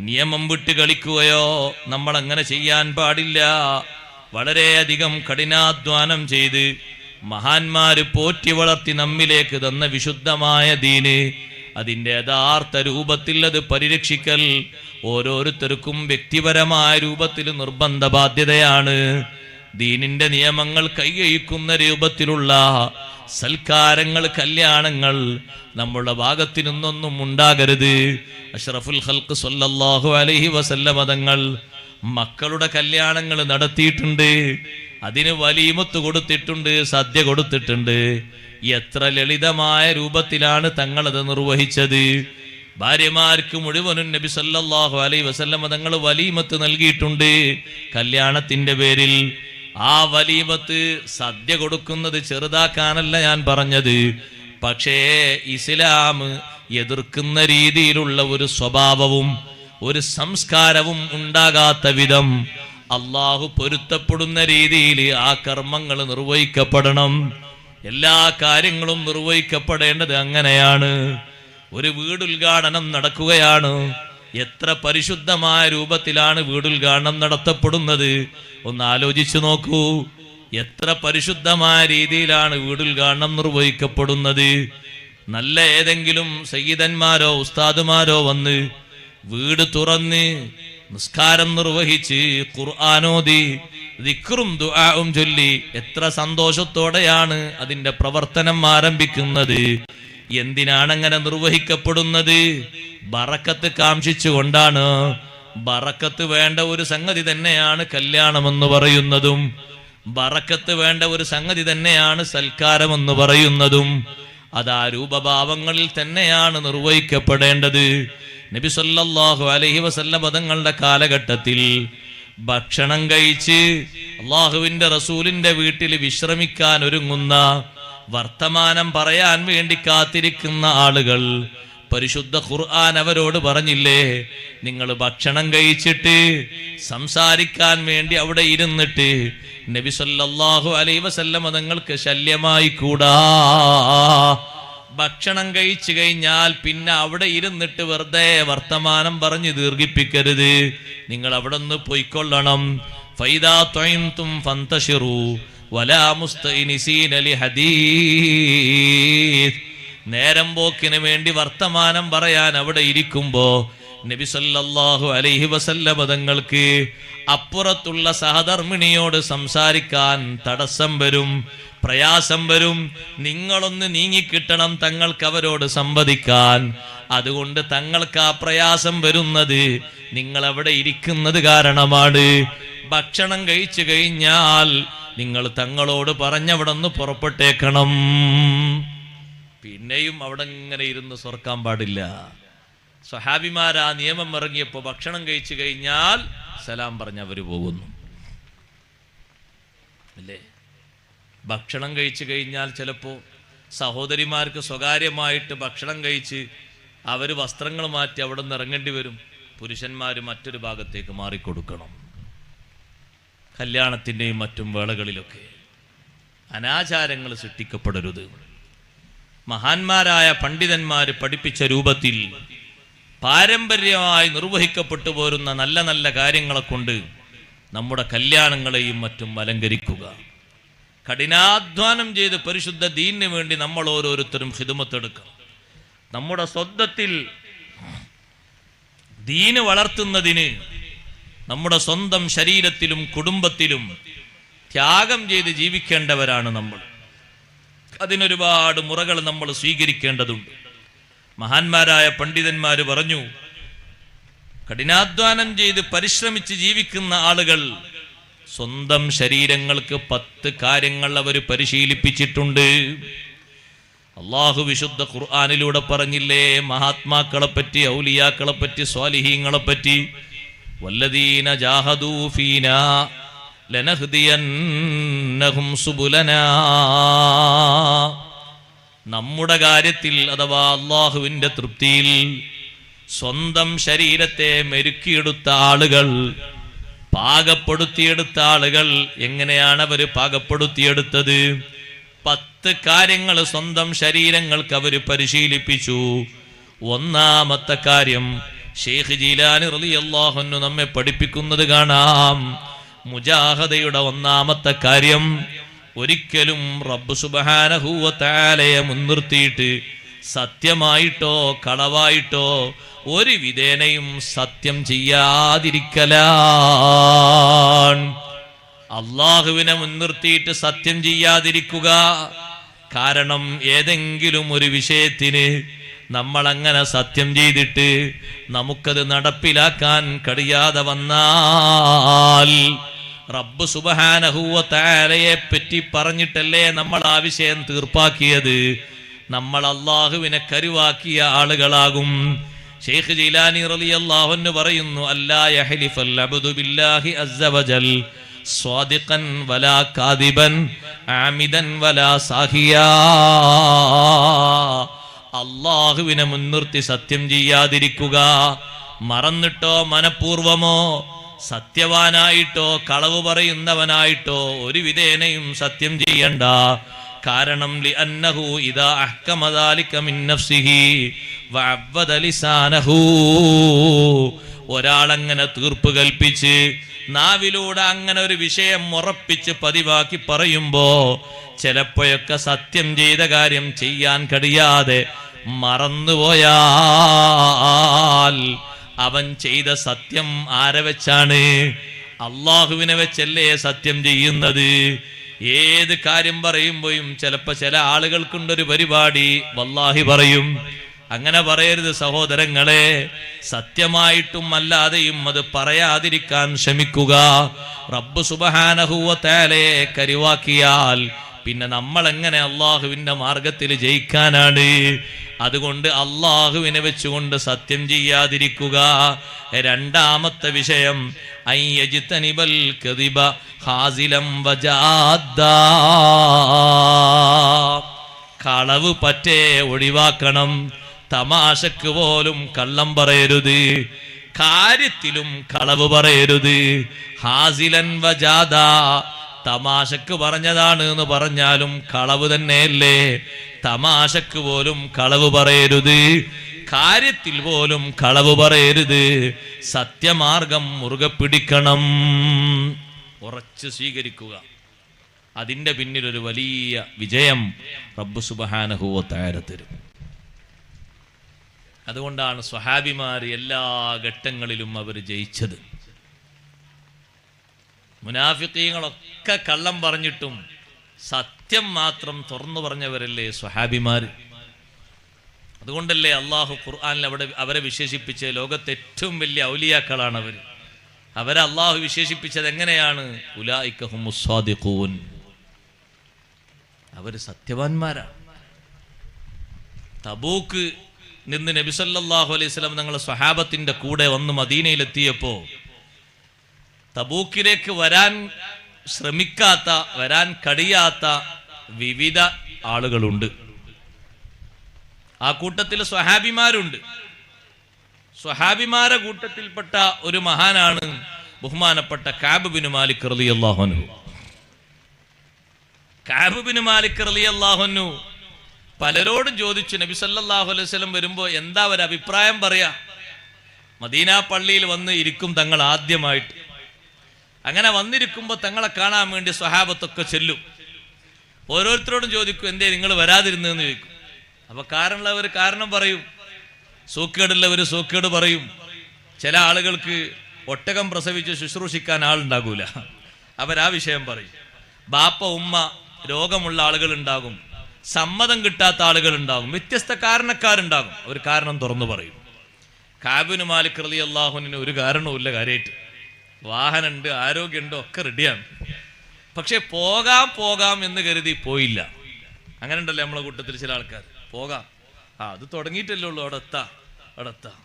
നിയമം വിട്ട് കളിക്കുകയോ നമ്മൾ അങ്ങനെ ചെയ്യാൻ പാടില്ല. വളരെയധികം കഠിനാധ്വാനം ചെയ്ത് മഹാന്മാര് പോറ്റി വളർത്തി നമ്മിലേക്ക് തന്ന വിശുദ്ധമായ ദീന്, അതിൻ്റെ യഥാർത്ഥ രൂപത്തിൽ അത് പരിരക്ഷിക്കൽ ഓരോരുത്തർക്കും വ്യക്തിപരമായ രൂപത്തിൽ നിർബന്ധ ബാധ്യതയാണ്. ദീനിന്റെ നിയമങ്ങൾ കൈകഴിക്കുന്ന രൂപത്തിലുള്ള സൽക്കാരങ്ങൾ, കല്യാണങ്ങൾ നമ്മുടെ ഭാഗത്തു നിന്നൊന്നും ഉണ്ടാകരുത്. അഷ്റഫുൽ ഖൽഖ് സ്വല്ലല്ലാഹു അലൈഹി വസല്ലം തങ്ങൾ മക്കളുടെ കല്യാണങ്ങൾ നടത്തിയിട്ടുണ്ട്. അതിന് വലീമത്ത് കൊടുത്തിട്ടുണ്ട്, സദ്യ കൊടുത്തിട്ടുണ്ട്. എത്ര ലളിതമായ രൂപത്തിലാണ് തങ്ങളത് നിർവഹിച്ചത്. ഭാര്യമാർക്ക് മുഴുവനും നബി സല്ലല്ലാഹു അലൈഹി വസല്ലം തങ്ങൾ വലീമത്ത് നൽകിയിട്ടുണ്ട് കല്യാണത്തിന്റെ പേരിൽ. ആ വലീമത്ത്, സദ്യ കൊടുക്കുന്നത് ചെറുതാക്കാനല്ല ഞാൻ പറഞ്ഞത്. പക്ഷേ ഇസ്ലാം എതിർക്കുന്ന രീതിയിലുള്ള ഒരു സ്വഭാവവും ഒരു സംസ്കാരവും ഉണ്ടാകാത്ത വിധം അള്ളാഹു പൊരുത്തപ്പെടുന്ന രീതിയിൽ ആ കർമ്മങ്ങൾ നിർവഹിക്കപ്പെടണം. എല്ലാ കാര്യങ്ങളും നിർവഹിക്കപ്പെടേണ്ടത് അങ്ങനെയാണ്. ഒരു വീടുദ്ഘാടനം നടക്കുകയാണ്. എത്ര പരിശുദ്ധമായ രൂപത്തിലാണ് വീടുദ്ഘാടനം നടത്തപ്പെടുന്നത് ഒന്ന് ആലോചിച്ചു നോക്കൂ. എത്ര പരിശുദ്ധമായ രീതിയിലാണ് വീടുദ്ഘാടനം നിർവഹിക്കപ്പെടുന്നത്. നല്ല ഏതെങ്കിലും സയ്യിദന്മാരോ ഉസ്താദുമാരോ വന്ന് വീട് തുറന്ന് നിസ്കാരം നിർവഹിച്ച് ഖുർആനോദി ദിക്റും ദുആഉം ചൊല്ലി എത്ര സന്തോഷത്തോടെയാണ് അതിന്റെ പ്രവർത്തനം ആരംഭിക്കുന്നത്. എന്തിനാണ് അങ്ങനെ നിർവഹിക്കപ്പെടുന്നത്? ബറക്കത്ത് കാംക്ഷിച്ചുകൊണ്ടാണ്. ബറക്കത്ത് വേണ്ട ഒരു സംഗതി തന്നെയാണ് കല്യാണമെന്ന് പറയുന്നതും, ബറക്കത്ത് വേണ്ട ഒരു സംഗതി തന്നെയാണ് സൽക്കാരമെന്ന് പറയുന്നതും. അത് ആ രൂപഭാവങ്ങളിൽ തന്നെയാണ് നിർവഹിക്കപ്പെടേണ്ടത്. നബി സല്ലല്ലാഹു അലൈഹി വസല്ലം തങ്ങളുടെ കാലഘട്ടത്തിൽ ഭക്ഷണം കഴിച്ച് അള്ളാഹുവിന്റെ റസൂലിന്റെ വീട്ടിൽ വിശ്രമിക്കാൻ ഒരുങ്ങുന്ന, വർത്തമാനം പറയാൻ വേണ്ടി കാത്തിരിക്കുന്ന ആളുകൾ, പരിശുദ്ധ ഖുർആൻ അവരോട് പറഞ്ഞില്ലേ, നിങ്ങൾ ഭക്ഷണം കഴിച്ചിട്ട് സംസാരിക്കാൻ വേണ്ടി അവിടെ ഇരുന്നിട്ട് നബി സല്ലല്ലാഹു അലൈഹി വസല്ലം തങ്ങൾക്ക് ശല്യമായി കൂടാ. ഭക്ഷണം കഴിച്ചു കഴിഞ്ഞാൽ പിന്നെ അവിടെ ഇരുന്നിട്ട് വെറുതെ വർത്തമാനം പറഞ്ഞ് ദീർഘിപ്പിക്കരുത്. നിങ്ങൾ അവിടെ നിന്ന് പോയിക്കൊള്ളണം. ഫൈദാ ത്വഇംതും ഫന്തശിറു വലാ മുസ്തഇനിസീന ലിഹദീസ്. നേരം പോക്കിന് വേണ്ടി വർത്തമാനം പറയാൻ അവിടെ ഇരിക്കുമ്പോ നബി സല്ലല്ലാഹു അലൈഹി വസല്ലം തങ്ങൾക്ക് അപ്പുറത്തുള്ള സഹധർമ്മിണിയോട് സംസാരിക്കാൻ തടസ്സം വരും, പ്രയാസം വരും. നിങ്ങളൊന്ന് നീങ്ങിക്കിട്ടണം തങ്ങൾക്ക് അവരോട് സംവദിക്കാൻ. അതുകൊണ്ട് തങ്ങൾക്ക് ആ പ്രയാസം വരുന്നത് നിങ്ങൾ അവിടെ ഇരിക്കുന്നത് കാരണമാണ്. ഭക്ഷണം കഴിച്ചു കഴിഞ്ഞാൽ നിങ്ങൾ തങ്ങളോട് പറഞ്ഞവിടെ നിന്ന് പുറപ്പെട്ടേക്കണം. പിന്നെയും അവിടെ ഇങ്ങനെ ഇരുന്ന് സ്വർക്കാൻ പാടില്ല. സ്വഹാബിമാർ ആ നിയമം ഇറങ്ങിയപ്പോൾ ഭക്ഷണം കഴിച്ചു കഴിഞ്ഞാൽ സലാം പറഞ്ഞ് അവര് പോകുന്നു അല്ലേ? ഭക്ഷണം കഴിച്ചു കഴിഞ്ഞാൽ ചിലപ്പോൾ സഹോദരിമാർക്ക് സ്വകാര്യമായിട്ട് ഭക്ഷണം കഴിച്ച് അവർ വസ്ത്രങ്ങൾ മാറ്റി അവിടെ നിന്ന് ഇറങ്ങേണ്ടി വരും. പുരുഷന്മാർ മറ്റൊരു ഭാഗത്തേക്ക് മാറിക്കൊടുക്കണം. കല്യാണത്തിൻ്റെയും മറ്റും വേളകളിലൊക്കെ അനാചാരങ്ങൾ സൃഷ്ടിക്കപ്പെടരുത്. മഹാന്മാരായ പണ്ഡിതന്മാർ പഠിപ്പിച്ച രൂപത്തിൽ പാരമ്പര്യമായി നിർവഹിക്കപ്പെട്ടു പോരുന്ന നല്ല നല്ല കാര്യങ്ങളെ കൊണ്ട് നമ്മുടെ കല്യാണങ്ങളെയും മറ്റും അലങ്കരിക്കുക. കഠിനാധ്വാനം ചെയ്ത് പരിശുദ്ധ ദീനിന് വേണ്ടി നമ്മൾ ഓരോരുത്തരും ഖിദ്മത്തെടുക്കണം. നമ്മുടെ സ്വന്തത്തിൽ ദീന് വളർത്തുന്നതിന് നമ്മുടെ സ്വന്തം ശരീരത്തിലും കുടുംബത്തിലും ത്യാഗം ചെയ്ത് ജീവിക്കേണ്ടവരാണ് നമ്മൾ. അതിനൊരുപാട് മുറകൾ നമ്മൾ സ്വീകരിക്കേണ്ടതുണ്ട്. മഹാന്മാരായ പണ്ഡിതന്മാര് പറഞ്ഞു, കഠിനാധ്വാനം ചെയ്ത് പരിശ്രമിച്ച് ജീവിക്കുന്ന ആളുകൾ സ്വന്തം ശരീരങ്ങൾക്ക് 10 കാര്യങ്ങൾ അവർ പരിശീലിപ്പിച്ചിട്ടുണ്ട്. അള്ളാഹു വിശുദ്ധ ഖുർആനിലൂടെ പറഞ്ഞില്ലേ, മഹാത്മാക്കളെ പറ്റി, ഔലിയാക്കളെ പറ്റി, സ്വാലിഹീങ്ങളെ പറ്റി, വല്ലദീന ജാഹദൂ ഫീനാ ലനഹ്ദിയന്നഹും സുബുലനാ. നമ്മുടെ കാര്യത്തിൽ അഥവാ അള്ളാഹുവിന്റെ തൃപ്തിയിൽ സ്വന്തം ശരീരത്തെ മെരുക്കിയെടുത്ത ആളുകൾ, പാകപ്പെടുത്തിയെടുത്ത ആളുകൾ, എങ്ങനെയാണ് അവർ പാകപ്പെടുത്തിയെടുത്തത്? 10 കാര്യങ്ങൾ സ്വന്തം ശരീരങ്ങൾക്ക് അവർ പരിശീലിപ്പിച്ചു. ഒന്നാമത്തെ കാര്യം ഷെയ്ഖ് ജീലാനി റളിയല്ലാഹു അൻഹു നമ്മെ പഠിപ്പിക്കുന്നത് കാണാം. മുജാഹദയുടെ ഒന്നാമത്തെ കാര്യം, ഒരിക്കലും റബ്ബ് സുബ്ഹാനഹു വ തആലയെ മുൻനിർത്തിയിട്ട് സത്യമായിട്ടോ കളവായിട്ടോ ഒരു വിധേനയും സത്യം ചെയ്യാതിരിക്കലാണ്. അള്ളാഹുവിനെ മുൻനിർത്തിയിട്ട് സത്യം ചെയ്യാതിരിക്കുക. കാരണം ഏതെങ്കിലും ഒരു വിഷയത്തിന് നമ്മളങ്ങനെ സത്യം ചെയ്തിട്ട് നമുക്കത് നടപ്പിലാക്കാൻ കഴിയാതെ വന്നാൽ റബ്ബ് സുബ്ഹാനഹു വ തആലയെ പറ്റി പറഞ്ഞിട്ടല്ലേ നമ്മൾ ആ വിഷയം തീർപ്പാക്കിയത്. നമ്മൾ അള്ളാഹുവിനെ കരുവാക്കിയ ആളുകളാകും. ശൈഖ് ജീലാനി റളിയല്ലാഹു അൻഹു പറയുന്നു, അല്ലാ യഹ്ലിഫൽ അബ്ദു ബില്ലാഹി അസ്സ വജൽ സ്വാദിഖൻ വലാ കാദിബൻ ആമിദൻ വലാ സാഹിയാ. അള്ളാഹുവിനെ മുൻനിർത്തി സത്യം ചെയ്യാതിരിക്കുക. മറന്നിട്ടോ മനഃപൂർവമോ സത്യവാനായിട്ടോ കളവ് പറയുന്നവനായിട്ടോ ഒരു വിധേനയും സത്യം ചെയ്യണ്ട. കാരണം ലിഅന്നഹു ഇദാ അഹ്കമ ദാലിക മിൻ നഫ്സിഹി വഅവദ ലിസാനഹു. ഒരാളങ്ങനെ തീർപ്പ് കൽപ്പിച്ച് നാവിലൂടെ അങ്ങനെ ഒരു വിഷയം ഉറപ്പിച്ച് പതിവാക്കി പറയുമ്പോ ചിലപ്പോഴൊക്കെ സത്യം ചെയ്ത കാര്യം ചെയ്യാൻ കഴിയാതെ മറന്നുപോയാൽ അവൻ ചെയ്ത സത്യം ആരെ വെച്ചാണ്? അള്ളാഹുവിനെ വെച്ചല്ലേ സത്യം ചെയ്യുന്നത്. ഏത് കാര്യം പറയുമ്പോഴും ചിലപ്പോ ചില ആളുകൾക്കുണ്ടൊരു പരിപാടി, വല്ലാഹി പറയും. അങ്ങനെ പറയരുത് സഹോദരങ്ങളെ. സത്യമായിട്ടും അല്ലാതെയും അത് പറയാതിരിക്കാൻ ശ്രമിക്കുക. റബ്ബ് സുബ്ഹാനഹു വ തആലയെ കരുവാക്കിയാൽ പിന്നെ നമ്മൾ എങ്ങനെ അള്ളാഹുവിന്റെ മാർഗത്തിൽ ജയിക്കാനാണ്? അതുകൊണ്ട് അള്ളാഹുവിനെ വെച്ചുകൊണ്ട് സത്യം ചെയ്യാതിരിക്കുക. രണ്ടാമത്തെ വിഷയം, അയ്യജ്തനിബൽ കദിബ ഹാസിലം വജാദ്ദാ. കളവ് പറ്റേ ഒഴിവാക്കണം. തമാശക്ക് പോലും കള്ളം പറയരുത്, കാര്യത്തിലും കളവ് പറയരുത്. ഹാസിലൻ വജാദാ, തമാശക്ക് പറഞ്ഞതാണ് എന്ന് പറഞ്ഞാലും കളവ് തന്നെയല്ലേ. തമാശക്ക് പോലും കളവ് പറയരുത്, കാര്യത്തിൽ പോലും കളവ് പറയരുത്. സത്യമാർഗം മുറുകെ പിടിക്കണം, ഉറച്ചു സ്വീകരിക്കുക. അതിൻ്റെ പിന്നിലൊരു വലിയ വിജയം റബ്ബ് സുബ്ഹാനഹു വ തആല തരും. അതുകൊണ്ടാണ് സ്വഹാബിമാർ എല്ലാ ഘട്ടങ്ങളിലും അവർ ജയിച്ചത്. മുനാഫിഖീങ്ങളൊക്കെ കള്ളം പറഞ്ഞിട്ടും സത്യം മാത്രം തുറന്നു പറഞ്ഞവരല്ലേ സ്വഹാബിമാർ. അതുകൊണ്ടല്ലേ അള്ളാഹു ഖുർആനിൽ അവരെ വിശേഷിപ്പിച്ച് ലോകത്തെ ഏറ്റവും വലിയ ഔലിയാക്കളാണ് അവർ. അവരെ അള്ളാഹു വിശേഷിപ്പിച്ചത് എങ്ങനെയാണ്? ഉലൈക ഹുമുസ് സ്വാദിഖൂൻ, അവർ സത്യവാന്മാരാണ്. തബൂക്ക് നിന്ന് നബി സല്ലല്ലാഹു അലൈഹി വസല്ലം ഞങ്ങളുടെ സ്വഹാബത്തിന്റെ കൂടെ വന്ന് മദീനയിലെത്തിയപ്പോ തബൂക്കിലേക്ക് വരാൻ ശ്രമിക്കാത്ത, വരാൻ കഴിയാത്ത വിവിധ ആളുകളുണ്ട്. ആ കൂട്ടത്തിൽ സ്വഹാബിമാരുണ്ട്. സ്വഹാബിമാരെ കൂട്ടത്തിൽപ്പെട്ട ഒരു മഹാനാണ് ബഹുമാനപ്പെട്ട കഅബ് ബിൻ മാലിക് റളിയല്ലാഹു അൻഹു. കഅബ് ബിൻ മാലിക് റളിയല്ലാഹു അൻഹു പലരോടും ചോദിച്ചു, നബി സല്ലല്ലാഹു അലൈഹി വസല്ലം വരുമ്പോ എന്താ ഒരു അഭിപ്രായം പറയാ? മദീന പള്ളിയിൽ വന്ന് ഇരിക്കും തങ്ങൾ ആദ്യമായിട്ട്. അങ്ങനെ വന്നിരിക്കുമ്പോൾ തങ്ങളെ കാണാൻ വേണ്ടി സ്വഹാബത്തൊക്കെ ചെല്ലും. ഓരോരുത്തരോടും ചോദിക്കും, എന്തേ നിങ്ങൾ വരാതിരുന്നെന്ന് ചോദിക്കും. അപ്പൊ കാരണമുള്ളവർ കാരണം പറയും, സൂക്കേടുള്ളവർ സൂക്കേട് പറയും. ചില ആളുകൾക്ക് ഒട്ടകം പ്രസവിച്ച് ശുശ്രൂഷിക്കാൻ ആളുണ്ടാകൂല, അവരാ വിഷയം പറയും. ബാപ്പ ഉമ്മ രോഗമുള്ള ആളുകൾ ഉണ്ടാകും, സമ്മതം കിട്ടാത്ത ആളുകൾ ഉണ്ടാകും, വ്യത്യസ്ത കാരണക്കാരുണ്ടാകും. അവർ കാരണം തുറന്നു പറയും. കഅബ് ബിൻ മാലിക് റളിയല്ലാഹു അൻഹു ഒരു കാരണവുമില്ല, കാര്യമായിട്ട് വാഹനമുണ്ട്, ആരോഗ്യമുണ്ട്, ഒക്കെ റെഡിയാണ്. പക്ഷെ പോകാം എന്ന് കരുതി പോയില്ല. അങ്ങനെ ഉണ്ടല്ലോ നമ്മളെ കൂട്ടത്തിൽ ചില ആൾക്കാർ. പോകാം, അത് തുടങ്ങിയിട്ടല്ലേ ഉള്ളൂ, അവിടെ എത്താം.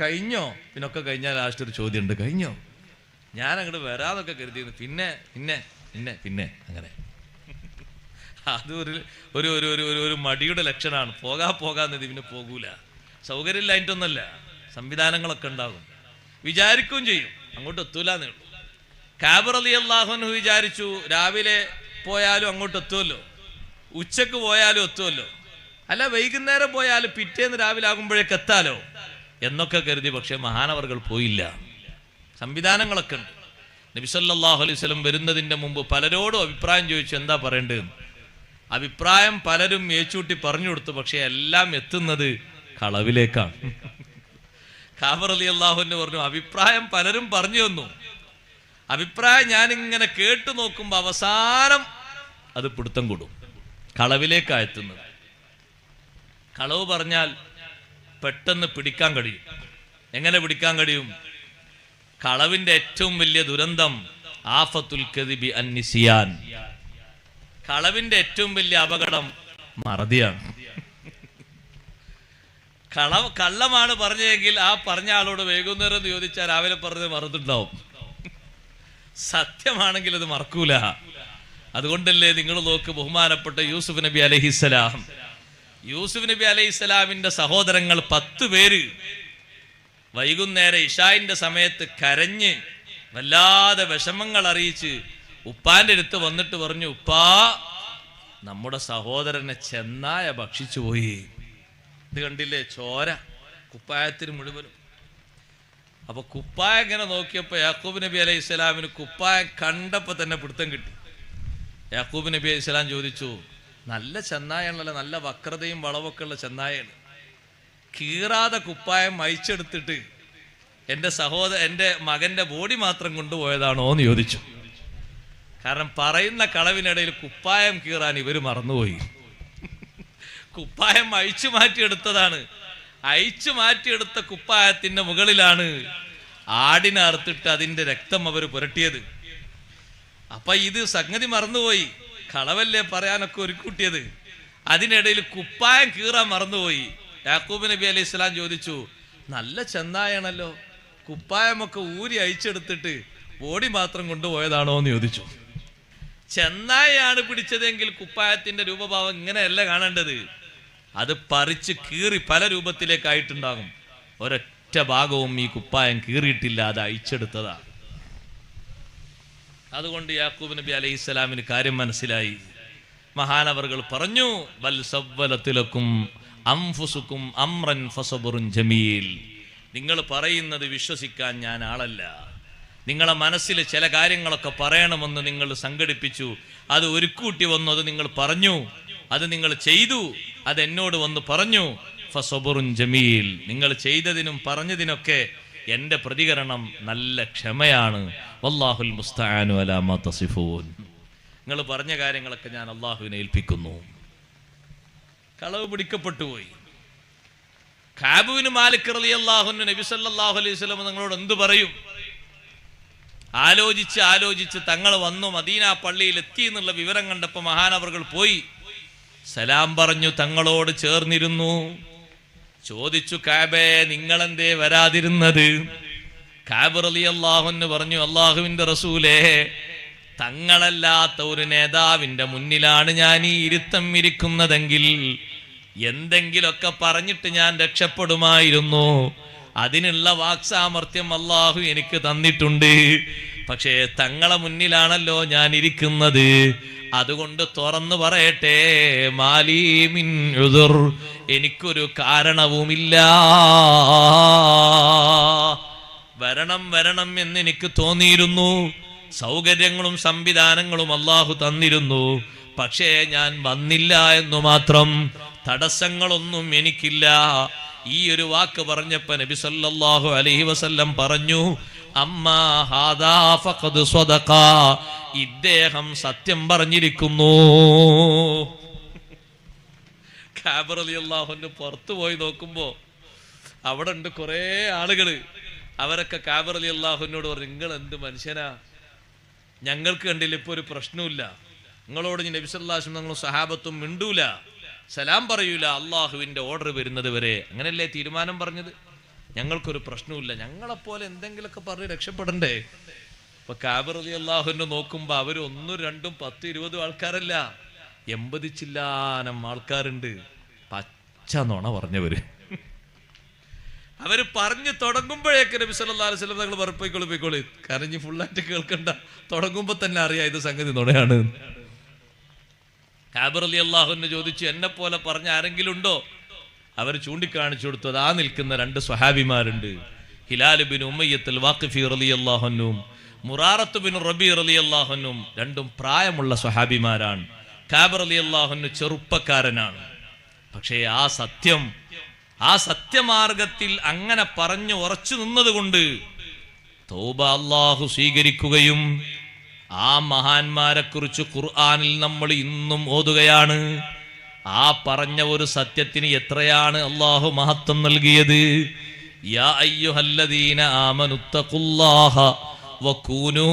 കഴിഞ്ഞോ? പിന്നൊക്കെ കഴിഞ്ഞാൽ ലാസ്റ്റ് ഒരു ചോദ്യം ഉണ്ട്, കഴിഞ്ഞോ? ഞാൻ അങ്ങോട്ട് വരാതൊക്കെ കരുതിയിരുന്നു, പിന്നെ പിന്നെ പിന്നെ പിന്നെ അങ്ങനെ. അത് ഒരു മടിയുടെ ലക്ഷണമാണ്. പോകാന്നത് പിന്നെ പോകൂല. സൗകര്യമില്ലായിട്ടൊന്നല്ല, സംവിധാനങ്ങളൊക്കെ ഉണ്ടാകും, വിചാരിക്കുകയും ചെയ്യും, അങ്ങോട്ട് എത്തൂലെന്നേ ഉള്ളൂ. കഅബ് റളിയല്ലാഹു അൻഹു വിചാരിച്ചു, രാവിലെ പോയാലും അങ്ങോട്ട് എത്തുമല്ലോ, ഉച്ചക്ക് പോയാലും എത്തുമല്ലോ, അല്ല വൈകുന്നേരം പോയാലും പിറ്റേന്ന് രാവിലെ ആകുമ്പോഴേക്ക് എത്താലോ എന്നൊക്കെ കരുതി. പക്ഷെ മഹാനവർകൾ പോയില്ല. സംവിധാനങ്ങളൊക്കെ ഉണ്ട്. നബി സല്ലല്ലാഹു അലൈഹി വസല്ലം വരുന്നതിൻ്റെ മുമ്പ് പലരോടും അഭിപ്രായം ചോദിച്ചു, എന്താ പറയേണ്ടത്. അഭിപ്രായം പലരും ഏച്ചൂട്ടി പറഞ്ഞു കൊടുത്തു. പക്ഷെ എല്ലാം എത്തുന്നത് കളവിലേക്കാണ്. ഖാബർ റളിയല്ലാഹു അൻഹു പറഞ്ഞു, അഭിപ്രായം പലരും പറഞ്ഞു തന്നു, അഭിപ്രായം ഞാനിങ്ങനെ കേട്ടു നോക്കുമ്പോൾ അവസാനം അത് പിടുത്തം കൂടും, കളവിലേക്കാണ് എത്തുന്നത്. കളവ് പറഞ്ഞാൽ പെട്ടെന്ന് പിടിക്കാൻ കഴിയും. എങ്ങനെ പിടിക്കാൻ കഴിയും? കളവിന്റെ ഏറ്റവും വലിയ ദുരന്തം ആഫത്തുൽ കദിബി അന്നിസിയാൻ. കളവിന്റെ ഏറ്റവും വലിയ അപകടം മറതിയാണ്. കള്ളമാണ് പറഞ്ഞെങ്കിൽ ആ പറഞ്ഞ ആളോട് വൈകുന്നേരം എന്ന് ചോദിച്ചാൽ രാവിലെ പറഞ്ഞത് മറന്നിട്ടുണ്ടാവും. സത്യമാണെങ്കിൽ അത് മറക്കൂല. അതുകൊണ്ടല്ലേ നിങ്ങൾ നോക്ക്, ബഹുമാനപ്പെട്ട യൂസുഫ് നബി അലൈഹിസ്സലാം, യൂസുഫ് നബി അലൈഹിസ്സലാമിന്റെ സഹോദരങ്ങൾ 10 പേര് വൈകുന്നേരം ഇശായിന്റെ സമയത്ത് കരഞ്ഞ് വല്ലാതെ വിഷമങ്ങൾ അറിയിച്ച് ഉപ്പാന്റെ അടുത്ത് വന്നിട്ട് പറഞ്ഞു, ഉപ്പാ, നമ്മുടെ സഹോദരനെ ചെന്നായ ഭക്ഷിച്ചു പോയി. ഇത് കണ്ടില്ലേ, ചോര കുപ്പായത്തിന് മുഴുവനും. അപ്പൊ കുപ്പായം ഇങ്ങനെ നോക്കിയപ്പോ യാക്കൂബ് നബി അലൈഹി സ്വലാമിന് കുപ്പായം കണ്ടപ്പോ തന്നെ പിടുത്തം കിട്ടി. യാക്കൂബ് നബി അലൈഹി സ്വലാം ചോദിച്ചു, നല്ല ചെന്നായാണല്ലോ, നല്ല വക്രതയും വളവൊക്കെ ഉള്ള ചെന്നായാണ്, കീറാതെ കുപ്പായം അയച്ചെടുത്തിട്ട് എൻ്റെ മകന്റെ ബോഡി മാത്രം കൊണ്ടുപോയതാണോ എന്ന് ചോദിച്ചു. കാരണം പറയുന്ന കളവിനിടയിൽ കുപ്പായം കീറാൻ ഇവര് മറന്നുപോയി. കുപ്പായം അഴിച്ചു മാറ്റിയെടുത്തതാണ്. അഴിച്ചു മാറ്റിയെടുത്ത കുപ്പായത്തിന്റെ മുകളിലാണ് ആടിനെ അറുത്തിട്ട് അതിന്റെ രക്തം അവർ പുരട്ടിയത്. അപ്പൊ ഇത് സംഗതി മറന്നുപോയി, കളവല്ലേ പറയാനൊക്കെ ഒരുക്കൂട്ടിയത്. അതിനിടയിൽ കുപ്പായം കീറാൻ മറന്നുപോയി. യാക്കൂബ് നബി അലൈഹി സ്വലാം ചോദിച്ചു, നല്ല ചെന്നായാണല്ലോ, കുപ്പായമൊക്കെ ഊരി അഴിച്ചെടുത്തിട്ട് ബോഡി മാത്രം കൊണ്ടുപോയതാണോ എന്ന് ചോദിച്ചു. ചെന്നായാണ് പിടിച്ചതെങ്കിൽ കുപ്പായത്തിന്റെ രൂപഭാവം ഇങ്ങനെയല്ല കാണേണ്ടത്, അത് പറിച്ച് കീറി പല രൂപത്തിലേക്കായിട്ടുണ്ടാകും. ഒരൊറ്റ ഭാഗവും ഈ കുപ്പായം കീറിയിട്ടില്ല, അത് അഴിച്ചെടുത്തതാ. അതുകൊണ്ട് യാക്കൂബ് നബി അലൈഹിസ്സലാമിന് കാര്യം മനസ്സിലായി. മഹാനവറുകൾ പറഞ്ഞു, ബൽ സവ്വലത്തിലക്കും അംഫുസുക്കും അംറൻ ഫസബറുൻ ജമീൽ. നിങ്ങൾ പറയുന്നത് വിശ്വസിക്കാൻ ഞാൻ ആളല്ല. നിങ്ങളെ മനസ്സിൽ ചില കാര്യങ്ങളൊക്കെ പറയണമെന്ന് നിങ്ങൾ സംഘടിപ്പിച്ചു, അത് ഒരുക്കൂട്ടി വന്നു, അത് നിങ്ങൾ പറഞ്ഞു, അത് നിങ്ങൾ ചെയ്തു, അത് എന്നോട് വന്ന് പറഞ്ഞു. ഫസബറുൻ ജമീൽ, നിങ്ങൾ ചെയ്തതിനും പറഞ്ഞതിനൊക്കെ എൻ്റെ പ്രതികരണം നല്ല ക്ഷമയാണ്. വല്ലാഹുൽ മുസ്തആനു അലാ മാ തസിഫൂൻ. നിങ്ങൾ പറഞ്ഞ കാര്യങ്ങളൊക്കെ ഞാൻ അള്ളാഹുവിനെ ഏൽപ്പിക്കുന്നു. കളവ് പിടിക്കപ്പെട്ടു പോയി. കഅബ് ബിൻ മാലിക് റളിയല്ലാഹു അൻഹു നബി സല്ലല്ലാഹു അലൈഹി വസല്ലം നിങ്ങളോട് എന്തു പറയും? ആലോചിച്ച് തങ്ങൾ വന്നു മദീന പള്ളിയിൽ എത്തി എന്നുള്ള വിവരം കണ്ടപ്പോൾ മഹാനവറുകൾ പോയി സലാം പറഞ്ഞു, തങ്ങളോട് ചേർന്നിരുന്നു. ചോദിച്ചു, കഅബേ, നിങ്ങളെന്തേ വരാതിരുന്നത്? കഅബ് റളിയല്ലാഹു അൻഹു പറഞ്ഞു, അല്ലാഹുവിന്റെ റസൂലേ, തങ്ങളല്ലാത്ത ഒരു നേതാവിന്റെ മുന്നിലാണ് ഞാൻ ഈ ഇരുത്തം ഇരിക്കുന്നതെങ്കിൽ എന്തെങ്കിലൊക്കെ പറഞ്ഞിട്ട് ഞാൻ രക്ഷപ്പെടുമായിരുന്നു. അതിനുള്ള വാക്സാമർത്ഥ്യം അല്ലാഹു എനിക്ക് തന്നിട്ടുണ്ട്. പക്ഷേ തങ്ങളെ മുന്നിലാണല്ലോ ഞാൻ ഇരിക്കുന്നത്. അതുകൊണ്ട് തുറന്നു പറയട്ടെ, മാലീ മിൻ ഉദുർ, എനിക്കൊരു കാരണവുമില്ല. വരണം എന്നെനിക്ക് തോന്നിയിരുന്നു. സൗകര്യങ്ങളും സംവിധാനങ്ങളും അല്ലാഹു തന്നിരുന്നു. പക്ഷേ ഞാൻ വന്നില്ല എന്നു മാത്രം. തടസ്സങ്ങളൊന്നും എനിക്കില്ല. ഈ ഒരു വാക്ക് പറഞ്ഞപ്പോ നബി സല്ലല്ലാഹു അലൈഹി വസല്ലം പറഞ്ഞു, അമ്മാ ഹാദാ ഫഖദ് സ്വദഖ, ഇദ്ദേഹം സത്യം പറഞ്ഞിരിക്കുന്നു. കഅബ് റളിയല്ലാഹു അൻഹു പുറത്തു പോയി നോക്കുമ്പോ അവിടെ ഉണ്ട് കുറെ ആളുകള്. അവരൊക്കെ കഅബ് റളിയല്ലാഹു അൻഹുവിനോട് പറഞ്ഞു, നിങ്ങൾ എന്ത് മനുഷ്യനാ, ഞങ്ങൾക്ക് കണ്ടില്ല ഇപ്പൊ ഒരു പ്രശ്നമില്ല, നിങ്ങളോട് നബി സല്ലല്ലാഹു അലൈഹി വസല്ലം സഹാബത്തും മിണ്ടൂല, സലാം പറയൂല, അള്ളാഹുവിന്റെ ഓർഡർ വരുന്നത് വരെ. അങ്ങനെയല്ലേ തീരുമാനം പറഞ്ഞത്? ഞങ്ങൾക്കൊരു പ്രശ്നമില്ല, ഞങ്ങളെപ്പോലെ എന്തെങ്കിലുമൊക്കെ പറഞ്ഞ് രക്ഷപ്പെടണ്ടേ? ഇപ്പൊ കഅബ് റളിയല്ലാഹു അൻഹു നോക്കുമ്പോ അവര് 1, 2, 10, 20 ആൾക്കാരല്ല, 80 ചില്ലാനം ആൾക്കാരുണ്ട്. പച്ച നുണ പറഞ്ഞവര്. അവര് പറഞ്ഞു തുടങ്ങുമ്പോഴേക്ക് നബി സല്ലല്ലാഹു അലൈഹി വസല്ലം തങ്ങൾ പറപ്പോയിക്കോളി, കരഞ്ഞ് ഫുള്ളായിട്ട് കേൾക്കണ്ട, തുടങ്ങുമ്പോ തന്നെ അറിയാം ഇത് സംഗതി നുണയാണ്. കഅബ് റളിയല്ലാഹു അൻഹു ചോദിച്ചു, എന്നെ പോലെ പറഞ്ഞ ആരെങ്കിലും ഉണ്ടോ? അവർ ചൂണ്ടിക്കാണിച്ചു കൊടുത്തത് ആ നിൽക്കുന്ന 2 സ്വഹാബിമാരുണ്ട്. ഹിലാൽ ബിൻ ഉമയ്യത്തുൽ വാഖിഫി റളിയല്ലാഹു അൻഹു, മുറാറത്ത് ബിൻ റബീ റളിയല്ലാഹു അൻഹു രണ്ടും പ്രായമുള്ള സ്വഹാബിമാരാണ്. കഅബ് റളിയല്ലാഹു അൻഹു ചെറുപ്പക്കാരനാണ്. പക്ഷേ ആ സത്യമാർഗത്തിൽ അങ്ങനെ പറഞ്ഞു ഉറച്ചു നിന്നതുകൊണ്ട് തൗബ അല്ലാഹു സ്വീകരിക്കുകയും ആ മഹാന്മാരെ കുറിച്ച് ഖുർആനിൽ നമ്മൾ ഇന്നും ഓതുകയാണ്. ആ പറഞ്ഞ ഒരു സത്യത്തിന് എത്രയാണ് അല്ലാഹു മഹത്വം നൽകിയത്. യാ അയ്യുഹല്ലദീന ആമനുത്തഖുല്ലാഹ വകൂനൂ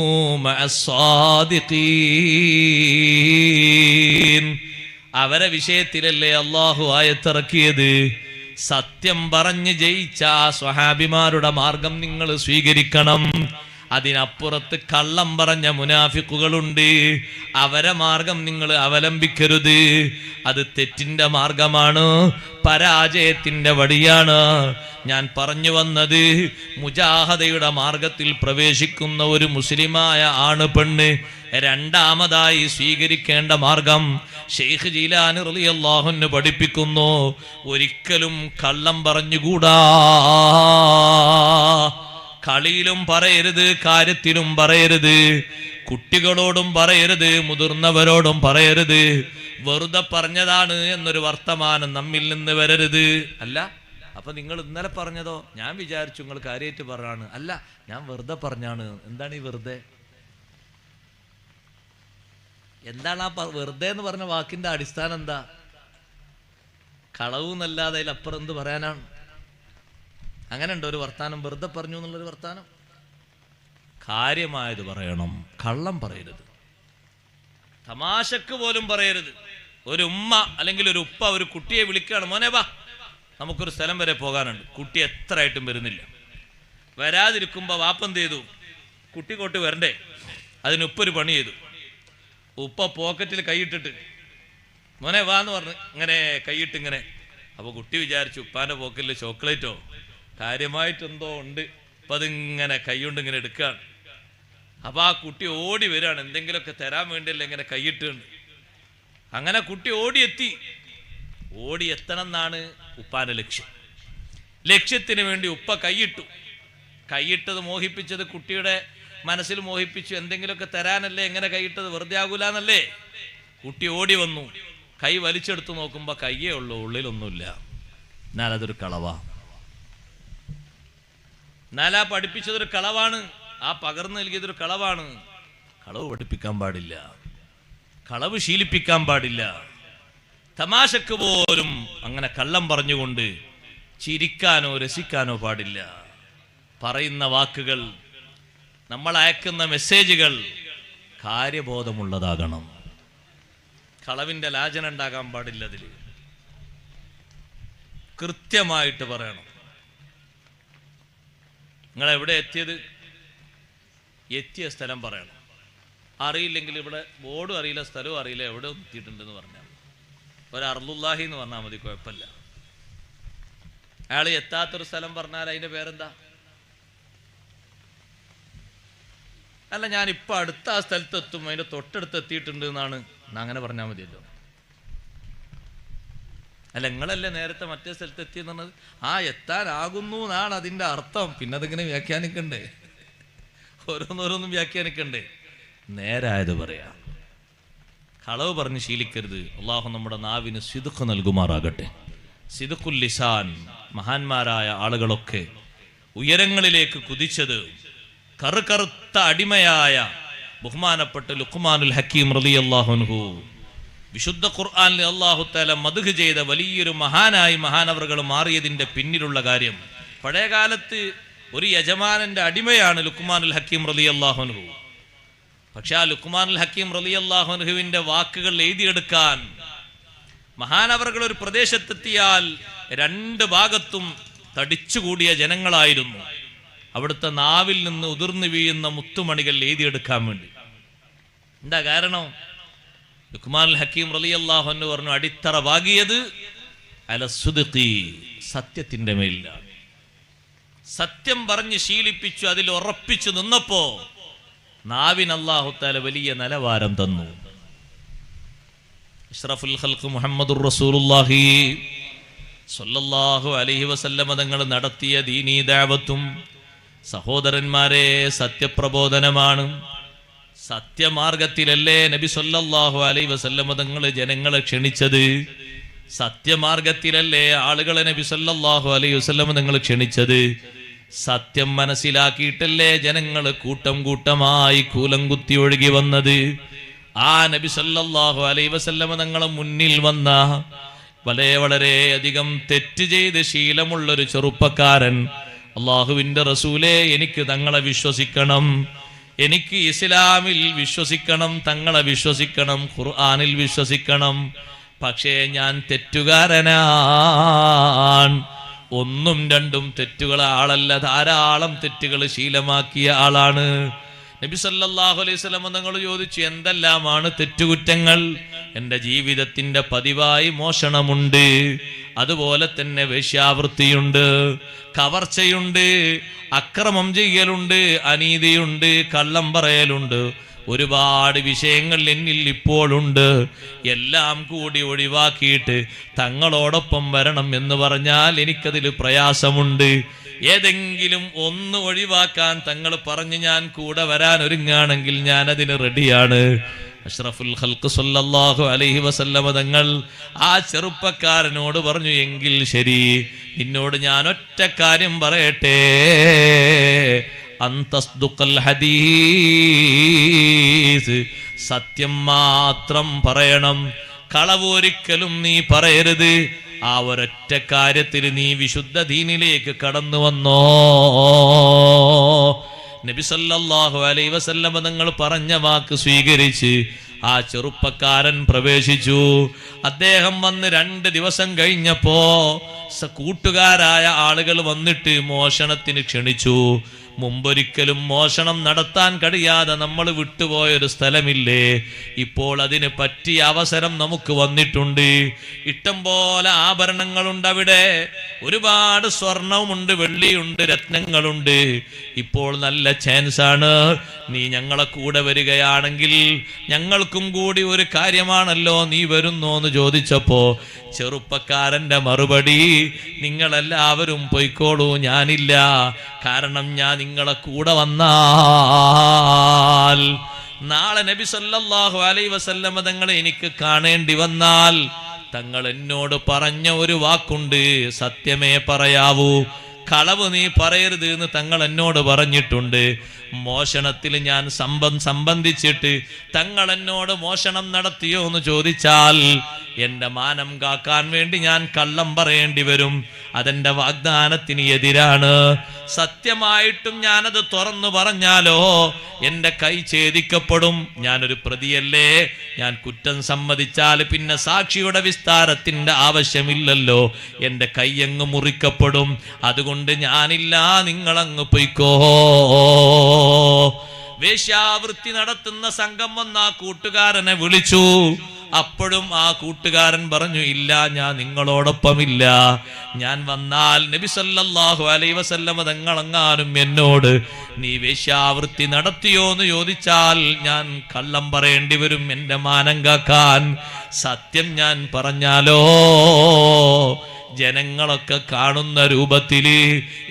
മഅസ്സാദിഖീൻ. അവരെ വിഷയത്തിലല്ലേ അല്ലാഹു ആയത്തിറക്കിയത്. സത്യം പറഞ്ഞ് ജയിച്ച ആ സ്വഹാബിമാരുടെ മാർഗം നിങ്ങൾ സ്വീകരിക്കണം. അതിനപ്പുറത്ത് കള്ളം പറഞ്ഞ മുനാഫിക്കുകളുണ്ട്, അവരെ മാർഗം നിങ്ങൾ അവലംബിക്കരുത്. അത് തെറ്റിന്റെ മാർഗമാണ്, പരാജയത്തിന്റെ വഴിയാണ്. ഞാൻ പറഞ്ഞു വന്നത്, മുജാഹദയുടെ മാർഗത്തിൽ പ്രവേശിക്കുന്ന ഒരു മുസ്ലിമായ ആണ് പെണ്ണ് രണ്ടാമതായി സ്വീകരിക്കേണ്ട മാർഗം ശൈഖ് ജീലാനി റളിയല്ലാഹു അൻഹു പഠിപ്പിക്കുന്നു. ഒരിക്കലും കള്ളം പറഞ്ഞുകൂടാ. കളിയിലും പറയരുത്, കാര്യത്തിലും പറയരുത്, കുട്ടികളോടും പറയരുത്, മുതിർന്നവരോടും പറയരുത്. വെറുതെ പറഞ്ഞതാണ് എന്നൊരു വർത്തമാനം നമ്മിൽ നിന്ന് വരരുത്. അല്ല, അപ്പൊ നിങ്ങൾ ഇന്നലെ പറഞ്ഞതോ ഞാൻ വിചാരിച്ചു നിങ്ങൾ കാര്യമായിട്ട് പറഞ്ഞാണ്. അല്ല, ഞാൻ വെറുതെ പറഞ്ഞാണ്. എന്താണ് ഈ വെറുതെ? എന്താണ് ആ വെറുതെ എന്ന് പറഞ്ഞ വാക്കിന്റെ അടിസ്ഥാനം എന്താ? കളവ് എന്നല്ലാതെ അതിലപ്പുറം എന്ത് പറയാനാണ്? അങ്ങനെ ഉണ്ടോ ഒരു വർത്താനം? വെറുതെ പറഞ്ഞു എന്നുള്ളൊരു വർത്താനം? കാര്യമായത് പറയണം, കള്ളം പറയരുത്, തമാശക്ക് പോലും പറയരുത്. ഒരു ഉമ്മ അല്ലെങ്കിൽ ഒരു ഉപ്പ ഒരു കുട്ടിയെ വിളിക്കുകയാണ്, മോനെ വാ നമുക്കൊരു സ്ഥലം വരെ പോകാനുണ്ട്. കുട്ടി എത്ര ആയിട്ടും വരുന്നില്ല. വരാതിരിക്കുമ്പോ വാപ്പെന്ത് ചെയ്തു? കുട്ടി കൊട്ട് വരണ്ടേ, അതിന് ഉപ്പൊരു പണി ചെയ്തു. ഉപ്പ പോക്കറ്റിൽ കൈയിട്ടിട്ട് മോനെ വാ എന്ന് പറഞ്ഞ് ഇങ്ങനെ കൈയിട്ട് ഇങ്ങനെ. അപ്പൊ കുട്ടി വിചാരിച്ചു ഉപ്പാന്റെ പോക്കറ്റിൽ ചോക്ലേറ്റോ കാര്യമായിട്ടെന്തോ ഉണ്ട്. അപ്പൊ അതിങ്ങനെ കൈകൊണ്ട് ഇങ്ങനെ എടുക്കുകയാണ്. അപ്പൊ ആ കുട്ടി ഓടി വരികയാണ്, എന്തെങ്കിലുമൊക്കെ തരാൻ വേണ്ടിയല്ലേ ഇങ്ങനെ കൈയിട്ടുണ്ട്. അങ്ങനെ കുട്ടി ഓടിയെത്തണം എന്നാണ് ഉപ്പാന്റെ ലക്ഷ്യം. ലക്ഷ്യത്തിന് വേണ്ടി ഉപ്പ കൈയിട്ടത് മോഹിപ്പിച്ചത് കുട്ടിയുടെ മനസ്സിൽ മോഹിപ്പിച്ചു. എന്തെങ്കിലുമൊക്കെ തരാനല്ലേ എങ്ങനെ കൈയിട്ടത്, വെറുതെ ആകൂലെന്നല്ലേ. കുട്ടി ഓടി വന്നു, കൈ വലിച്ചെടുത്ത് നോക്കുമ്പോ കയ്യേ ഉള്ളൂ, ഉള്ളിലൊന്നുമില്ല. എന്നാൽ അതൊരു കളവാ. എന്നാൽ ആ പഠിപ്പിച്ചതൊരു കളവാണ്, ആ പകർന്നു നൽകിയതൊരു കളവാണ്. കളവ് പഠിപ്പിക്കാൻ പാടില്ല, കളവ് ശീലിപ്പിക്കാൻ പാടില്ല. തമാശക്ക് പോലും അങ്ങനെ കള്ളം പറഞ്ഞുകൊണ്ട് ചിരിക്കാനോ രസിക്കാനോ പാടില്ല. പറയുന്ന വാക്കുകൾ, നമ്മൾ അയക്കുന്ന മെസ്സേജുകൾ കാര്യബോധമുള്ളതാകണം. കളവിന്റെ ലാജന ഉണ്ടാകാൻ പാടില്ല. അതിൽ കൃത്യമായിട്ട് പറയണം. നിങ്ങൾ എവിടെ എത്തിയ സ്ഥലം പറയണം. അറിയില്ലെങ്കിൽ ഇവിടെ ബോർഡും അറിയില്ല, സ്ഥലവും അറിയില്ല, എവിടെ എത്തിയിട്ടുണ്ടെന്ന് പറഞ്ഞാൽ ഒരു അർലുല്ലാഹി എന്ന് പറഞ്ഞാൽ മതി, കുഴപ്പമില്ല. അയാൾ എത്താത്തൊരു സ്ഥലം പറഞ്ഞാൽ അതിന്റെ പേരെന്താ? അല്ല, ഞാനിപ്പോൾ അടുത്ത ആ സ്ഥലത്തെത്തും, അതിൻ്റെ തൊട്ടടുത്ത് എത്തിയിട്ടുണ്ട് എന്നാണ് അങ്ങനെ പറഞ്ഞാൽ മതിയല്ലോ. അല്ല, നിങ്ങളല്ലേ നേരത്തെ മറ്റേ സ്ഥലത്ത് എത്തിയെന്ന് പറഞ്ഞത്? ആ എത്താനാകുന്നു എന്നാണ് അതിൻ്റെ അർത്ഥം. പിന്നെ അതിങ്ങനെ വ്യാഖ്യാനിക്കണ്ടേ, ഓരോന്നോരോന്നും വ്യാഖ്യാനിക്കണ്ടേ. നേരായത് പറയാം. കളവ് പറഞ്ഞ് ശീലിക്കരുത്. അള്ളാഹു നമ്മുടെ നാവിന് സിദ്ഖ് നൽകുമാറാകട്ടെ. സിദ്ഖുൽ ലിസാൻ. മഹാന്മാരായ ആളുകളൊക്കെ ഉയരങ്ങളിലേക്ക് കുതിച്ചത് കറുത്ത അടിമയായ ബഹുമാനപ്പെട്ട ലുഖ്മാനുൽ ഹക്കീം റളിയല്ലാഹു അൻഹു വിശുദ്ധ ഖുർആനിൽ അല്ലാഹു തആല മദ്ഹ് ചെയ്ത വലിയൊരു മഹാനായി മഹാനവറുകൾ മാറിയതിന്റെ പിന്നിലുള്ള കാര്യം. പഴയകാലത്ത് ഒരു യജമാനന്റെ അടിമയാണ് ലുഖ്മാനുൽ ഹക്കീം റളിയല്ലാഹു അൻഹു. പക്ഷെ ആ ലുഖ്മാനുൽ ഹക്കീം റളിയല്ലാഹു അൻഹുവിന്റെ വാക്കുകൾ എഴുതിയെടുക്കാൻ മഹാനവറുകൾ ഒരു പ്രദേശത്തെത്തിയാൽ രണ്ട് ഭാഗത്തും തടിച്ചുകൂടിയ ജനങ്ങളായിരുന്നു. അവിടുത്തെ നാവിൽ നിന്ന് ഉതിർന്നു വീഴുന്ന മുത്തുമണികൾ എഴുതിയെടുക്കാൻ വേണ്ടി. എന്താ കാരണം? ലുഖ്മാനുൽ ഹക്കീം റളിയല്ലാഹു അൻഹു പറഞ്ഞു, അടിത്തറ പാകിയത് അലസ്സുദ്ഖി, സത്യത്തിന്റെ മേലിലാണ്. സത്യം പറഞ്ഞ് ശീലിപ്പിച്ചു, അതിൽ ഉറപ്പിച്ചു നിന്നപ്പോ നാവിന് അല്ലാഹു തആല വലിയ നിലവാരം തന്നു. അഷ്റഫുൽ ഖൽഖ് മുഹമ്മദുർ റസൂലുള്ളാഹി സ്വല്ലല്ലാഹു അലൈഹി വസല്ലം തങ്ങൾ നടത്തിയ ദീനീ ദഅവത്തും സഹോദരന്മാരെ, സത്യപ്രബോധനമാണ്. സത്യമാർഗത്തിലല്ലേ നബി സല്ലല്ലാഹു അലൈഹി വസല്ലം തങ്ങൾ ജനങ്ങളെ ക്ഷണിച്ചത്? സത്യമാർഗത്തിലല്ലേ ആളുകളെ നബി സല്ലല്ലാഹു അലൈഹി വസല്ലം തങ്ങൾ ക്ഷണിച്ചത്? സത്യം മനസ്സിലാക്കിയിട്ടല്ലേ ജനങ്ങൾ കൂട്ടം കൂട്ടമായി കൂലം കുത്തി ഒഴുകി വന്നത്? ആ നബി സല്ലല്ലാഹു അലൈഹി വസല്ലം തങ്ങളെ മുന്നിൽ വന്ന വളരെ അധികം തെറ്റ് ചെയ്ത് ശീലമുള്ളൊരു ചെറുപ്പക്കാരൻ, അള്ളാഹുവിന്റെ റസൂലേ, എനിക്ക് തങ്ങളെ വിശ്വസിക്കണം, എനിക്ക് ഇസ്ലാമിൽ വിശ്വസിക്കണം, തങ്ങളെ വിശ്വസിക്കണം, ഖുർആനിൽ വിശ്വസിക്കണം, പക്ഷേ ഞാൻ തെറ്റുകാരനാണ്. ഒന്നും രണ്ടും തെറ്റുകൾ ആളല്ല, ധാരാളം തെറ്റുകൾ ശീലമാക്കിയ ആളാണ്. നബി സല്ലല്ലാഹു അലൈഹി വസല്ലം തങ്ങൾ ചോദിച്ചു, എന്തെല്ലാമാണ് തെറ്റുകുറ്റങ്ങൾ? എൻ്റെ ജീവിതത്തിന്റെ പതിവായി മോഷണമുണ്ട്, അതുപോലെ തന്നെ വേശ്യാവൃത്തിയുണ്ട്, കവർച്ചയുണ്ട്, അക്രമം ചെയ്യലുണ്ട്, അനീതിയുണ്ട്, കള്ളം പറയലുണ്ട്, ഒരുപാട് വിഷയങ്ങൾ എന്നിൽ ഇപ്പോഴുണ്ട്. എല്ലാം കൂടി ഒഴിവാക്കിയിട്ട് തങ്ങളോടൊപ്പം വരണം എന്ന് പറഞ്ഞാൽ എനിക്കതിൽ പ്രയാസമുണ്ട്. ഏതെങ്കിലും ഒന്ന് ഒഴിവാക്കാൻ തങ്ങൾ പറഞ്ഞ് ഞാൻ കൂടെ വരാൻ ഒരുങ്ങാണെങ്കിൽ ഞാൻ അതിന് റെഡിയാണ്. അഷ്റഫുൽ ഖൽഖ് സല്ലല്ലാഹു അലൈഹി വസല്ലം തങ്ങൾ ആ ചെറുപ്പക്കാരനോട് പറഞ്ഞു, എങ്കിൽ ശരി, നിന്നോട് ഞാൻ ഒറ്റ കാര്യം പറയട്ടെ, അന്തസ്ദുഖൽ ഹദീസ്, സത്യം മാത്രം പറയണം, കളവ് ഒരിക്കലും നീ പറയരുത്. ആ ഒരൊറ്റ കാര്യത്തിൽ നീ വിശുദ്ധ ദീനിലേക്ക് കടന്നു വന്നോ. നബി സല്ലല്ലാഹു അലൈഹി വസല്ലം തങ്ങൾ പറഞ്ഞ വാക്ക് സ്വീകരിച്ച് ആ ചെറുപ്പക്കാരൻ പ്രവേശിച്ചു. അദ്ദേഹം വന്ന് 2 ദിവസം കഴിഞ്ഞപ്പോ കൂട്ടുകാരായ ആളുകൾ വന്നിട്ട് മോഷണത്തിന് ക്ഷണിച്ചു. മുമ്പൊരിക്കലും മോഷണം നടത്താൻ കഴിയാതെ നമ്മൾ വിട്ടുപോയൊരു സ്ഥലമില്ലേ? ഇപ്പോൾ അതിന് പറ്റിയ അവസരം നമുക്ക് വന്നിട്ടുണ്ട്. ഇഷ്ടം പോലെ ആഭരണങ്ങളുണ്ട് അവിടെ, ഒരുപാട് സ്വർണവുമുണ്ട്, വെള്ളിയുണ്ട്, രത്നങ്ങളുണ്ട്. ഇപ്പോൾ നല്ല ചാൻസ് ആണ്. നീ ഞങ്ങളെ കൂടെ വരികയാണെങ്കിൽ ഞങ്ങൾക്കും കൂടി ഒരു കാര്യമാണല്ലോ, നീ വരുന്നോ എന്ന് ചോദിച്ചപ്പോ ചെറുപ്പക്കാരന്റെ മറുപടി, നിങ്ങളെല്ലാവരും പൊയ്ക്കോളൂ, ഞാനില്ല. കാരണം ഞാൻ നിങ്ങളെ കൂടെ വന്നാൽ നാളെ നബി സല്ലല്ലാഹു അലൈഹി വസല്ലം തങ്ങളെ എനിക്ക് കാണേണ്ടി വന്നാൽ തങ്ങൾ എന്നോട് പറഞ്ഞ ഒരു വാക്കുണ്ട്, സത്യമേ പറയാവൂ, കളവ് നീ പറയരുത് എന്ന് തങ്ങൾ എന്നോട് പറഞ്ഞിട്ടുണ്ട്. മോഷണത്തിൽ ഞാൻ സംബന്ധിച്ചിട്ട് തങ്ങൾ എന്നോട് മോഷണം നടത്തിയോ എന്ന് ചോദിച്ചാൽ എന്റെ മാനം കാക്കാൻ വേണ്ടി ഞാൻ കള്ളം പറയേണ്ടി വരും. അതെന്റെ വാഗ്ദാനത്തിന് എതിരാണ്. സത്യമായിട്ടും ഞാനത് തുറന്നു പറഞ്ഞാലോ എന്റെ കൈ ഛേദിക്കപ്പെടും. ഞാനൊരു പ്രതിയല്ലേ, ഞാൻ കുറ്റം സമ്മതിച്ചാൽ പിന്നെ സാക്ഷിയുടെ വിസ്താരത്തിന്റെ ആവശ്യമില്ലല്ലോ, എന്റെ കൈ അങ്ങ് മുറിക്കപ്പെടും. അതുകൊണ്ട് ഞാനില്ല, നിങ്ങളങ്ങ് പൊയ്ക്കോ. വേശ്യാവൃത്തി നടത്തുന്ന സംഘം വന്ന ആ കൂട്ടുകാരനെ വിളിച്ചു. അപ്പോഴും ആ കൂട്ടുകാരൻ പറഞ്ഞു, ഇല്ല, ഞാൻ നിങ്ങളോടൊപ്പമില്ല. ഞാൻ വന്നാൽ നബി സല്ലല്ലാഹു അലൈഹി വസല്ലം തങ്ങളെങ്ങാനും എന്നോട് നീ വേശ്യാവൃത്തി നടത്തിയോ എന്ന് ചോദിച്ചാൽ ഞാൻ കള്ളം പറയേണ്ടി വരും, എന്റെ മാനം കാക്കാൻ. സത്യം ഞാൻ പറഞ്ഞാലോ ജനങ്ങളൊക്കെ കാണുന്ന രൂപത്തില്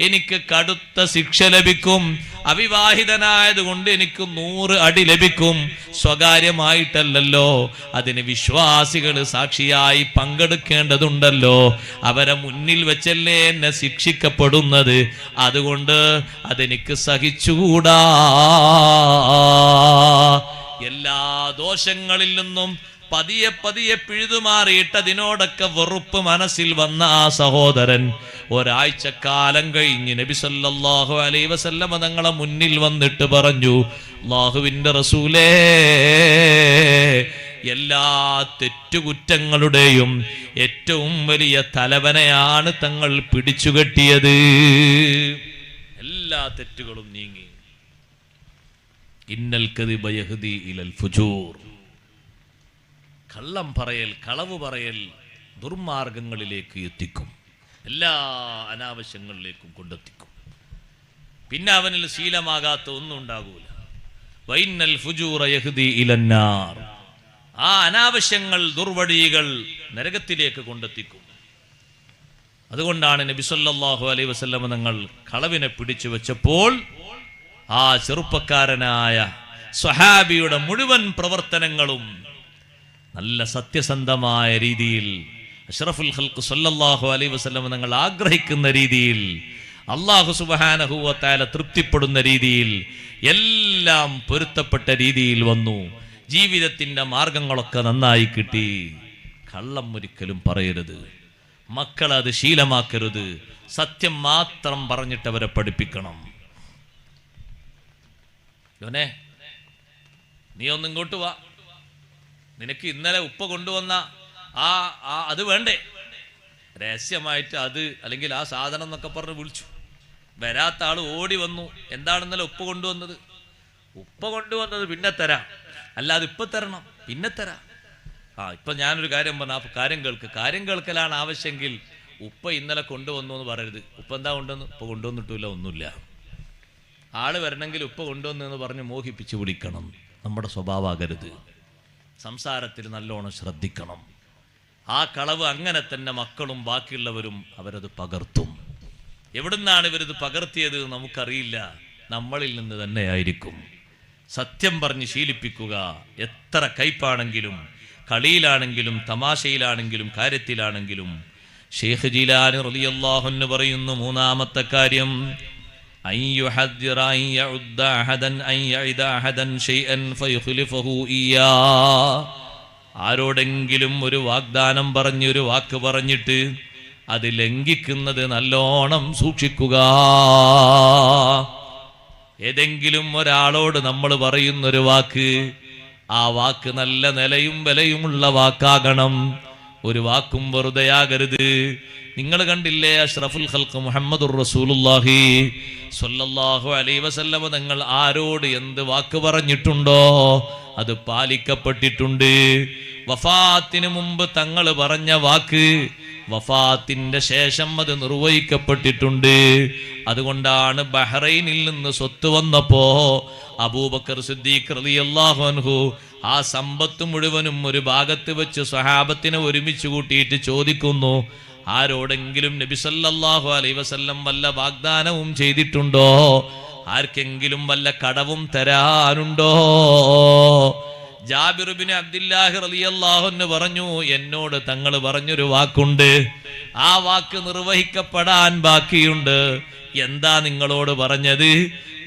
എനിക്ക് കടുത്ത ശിക്ഷ ലഭിക്കും. അവിവാഹിതനായതുകൊണ്ട് എനിക്ക് 100 അടി ലഭിക്കും. സ്വകാര്യമായിട്ടല്ലല്ലോ, അതിന് വിശ്വാസികൾ സാക്ഷിയായി പങ്കെടുക്കേണ്ടതുണ്ടല്ലോ. അവരെ മുന്നിൽ വെച്ചല്ലേ എന്നെ ശിക്ഷിക്കപ്പെടുന്നത്. അതുകൊണ്ട് അതെനിക്ക് സഹിച്ചുകൂടാ. എല്ലാ ദോഷങ്ങളിൽ നിന്നും പതിയെ പിഴുതുമാറിയിട്ട് അതിനോടൊക്കെ വെറുപ്പ് മനസ്സിൽ വന്ന ആ സഹോദരൻ ഒരാഴ്ചക്കാലം കഴിഞ്ഞ് നബി സല്ലല്ലാഹു അലൈഹി വസല്ലം തങ്ങളെ മുന്നിൽ വന്നിട്ട് പറഞ്ഞു, അല്ലാഹുവിന്റെ റസൂലേ, എല്ലാ തെറ്റുകുറ്റങ്ങളുടെയും ഏറ്റവും വലിയ തലവനെയാണ് തങ്ങൾ പിടിച്ചുകെട്ടിയത്. എല്ലാ തെറ്റുകളും നീങ്ങി. ഇന്നൽ കദിബ യഹ്ദി ഇലൽ ഫുജൂർ. കള്ളം പറയൽ, കളവ് പറയൽ ദുർമാർഗങ്ങളിലേക്ക് എത്തിക്കും, എല്ലാ അനാവശ്യങ്ങളിലേക്കും കൊണ്ടെത്തിക്കും. പിന്നെ അവനിൽ ശീലമാകാത്ത ഒന്നും ഉണ്ടാകൂല. വൈന്നൽ ഫുജൂറ യഹ്ദി ഇലന്നാർ. ആ അനാവശ്യങ്ങൾ, ദുർവഴികൾ നരകത്തിലേക്ക് കൊണ്ടെത്തിക്കും. അതുകൊണ്ടാണ് നബി സല്ലല്ലാഹു അലൈഹി വസല്ലം തങ്ങൾ കളവിനെ പിടിച്ചു വെച്ചപ്പോൾ ആ ചെറുപ്പക്കാരനായ സ്വഹാബിയുടെ മുഴുവൻ പ്രവർത്തനങ്ങളും നല്ല സത്യസന്ധമായ രീതിയിൽ അഷ്റഫുൽ ഖൽഖ് സല്ലല്ലാഹു അലൈഹി വസല്ലം തങ്ങൾ ആഗ്രഹിക്കുന്ന രീതിയിൽ അല്ലാഹു സുബ്ഹാനഹു വ തആല തൃപ്തിപ്പെടുന്ന രീതിയിൽ എല്ലാം പൊരുത്തപ്പെട്ട രീതിയിൽ വന്നു. ജീവിതത്തിന്റെ മാർഗങ്ങളൊക്കെ നന്നായി കിട്ടി. കള്ളം ഒരിക്കലും പറയരുത്, മക്കളത് ശീലമാക്കരുത്. സത്യം മാത്രം പറഞ്ഞിട്ടവരെ പഠിപ്പിക്കണം. യോനെ, നീ ഒന്നിങ്ങോട്ട് വാ, നിനക്ക് ഇന്നലെ ഉപ്പ കൊണ്ടുവന്ന അത് വേണ്ടേ? രഹസ്യമായിട്ട് അത് അല്ലെങ്കിൽ ആ സാധനം എന്നൊക്കെ പറഞ്ഞ് വിളിച്ചു. വരാത്ത ആള് ഓടി വന്നു. എന്താണ് ഇന്നലെ ഉപ്പ കൊണ്ടുവന്നത്? ഉപ്പ കൊണ്ടുവന്നത് പിന്നെ തരാം, അല്ലാതെ ഇപ്പൊ തരണം, പിന്നെ തരാം. ഇപ്പൊ ഞാനൊരു കാര്യം പറഞ്ഞ കാര്യം കേൾക്ക്. കാര്യം കേൾക്കലാണ് ആവശ്യമെങ്കിൽ ഉപ്പ ഇന്നലെ കൊണ്ടുവന്നു എന്ന് പറയരുത്. ഉപ്പ എന്താ കൊണ്ടുവന്നു? ഉപ്പ കൊണ്ടുവന്നിട്ടില്ല, ഒന്നുമില്ല. ആള് വരണമെങ്കിൽ ഉപ്പ കൊണ്ടുവന്നു എന്ന് പറഞ്ഞ് മോഹിപ്പിച്ച് വിളിക്കണം. നമ്മുടെ സ്വഭാവമാകരുത്. സംസാരത്തിൽ നല്ലോണം ശ്രദ്ധിക്കണം. ആ കളവ് അങ്ങനെ തന്നെ മക്കളും ബാക്കിയുള്ളവരും അവരത് പകർത്തും. എവിടുന്നാണ് ഇവരിത് പകർത്തിയത് നമുക്കറിയില്ല. നമ്മളിൽ നിന്ന് തന്നെയായിരിക്കും. സത്യം പറഞ്ഞ് ശീലിപ്പിക്കുക. എത്ര കയ്പാണെങ്കിലും, കളിയിലാണെങ്കിലും, തമാശയിലാണെങ്കിലും, കാര്യത്തിലാണെങ്കിലും. ശൈഖ് ജീലാനി റളിയല്ലാഹു അൻഹു പറയുന്നു, മൂന്നാമത്തെ കാര്യം ആരോടെങ്കിലും ഒരു വാഗ്ദാനം പറഞ്ഞ് ഒരു വാക്ക് പറഞ്ഞിട്ട് അത് ലംഘിക്കുന്നത് നല്ലോണം സൂക്ഷിക്കുക. ഏതെങ്കിലും ഒരാളോട് നമ്മൾ പറയുന്നൊരു വാക്ക്, ആ വാക്ക് നല്ല നിലയും വിലയുമുള്ള വാക്കാകണം. ഒരു വാക്കും വെറുതെയാകരുത്. നിങ്ങൾ കണ്ടില്ലേ അഷ്റഫുൽ ഖൽഖ് മുഹമ്മദുർ റസൂലുള്ളാഹി സ്വല്ലല്ലാഹു അലൈഹി വസല്ലം തങ്ങൾ ആരോട് എന്ത് വാക്ക് പറഞ്ഞിട്ടുണ്ടോ അത് പാലിക്കപ്പെട്ടിട്ടുണ്ട്. വഫാത്തിന് മുമ്പ് തങ്ങൾ പറഞ്ഞ വാക്ക് വഫാത്തിന്റെ ശേഷം അത് നിർവഹിക്കപ്പെട്ടിട്ടുണ്ട്. അതുകൊണ്ടാണ് ബഹ്റൈനിൽ നിന്ന് സ്വത്ത് വന്നപ്പോ അബൂബക്കർ സിദ്ദീഖ് റളിയല്ലാഹു അൻഹു ആ സമ്പത്ത് മുഴുവനും ഒരു ഭാഗത്ത് വെച്ച് സ്വഹാബത്തിനെ ഒരുമിച്ച് കൂട്ടിയിട്ട് ചോദിക്കുന്നു, ആരോടെങ്കിലും നബി സല്ലല്ലാഹു അലൈഹി വസല്ലം വല്ല വാഗ്ദാനവും ചെയ്തിട്ടുണ്ടോ? ആർക്കെങ്കിലും വല്ല കടവും തരാനുണ്ടോ? ജാബിർ ഇബ്നു അബ്ദുല്ലാഹി റളിയല്ലാഹു അൻഹു പറഞ്ഞു, എന്നോട് തങ്ങൾ പറഞ്ഞൊരു വാക്കുണ്ട്, ആ വാക്ക് നിർവഹിക്കപ്പെടാൻ ബാക്കിയുണ്ട്. എന്താ നിങ്ങളോട് പറഞ്ഞത്?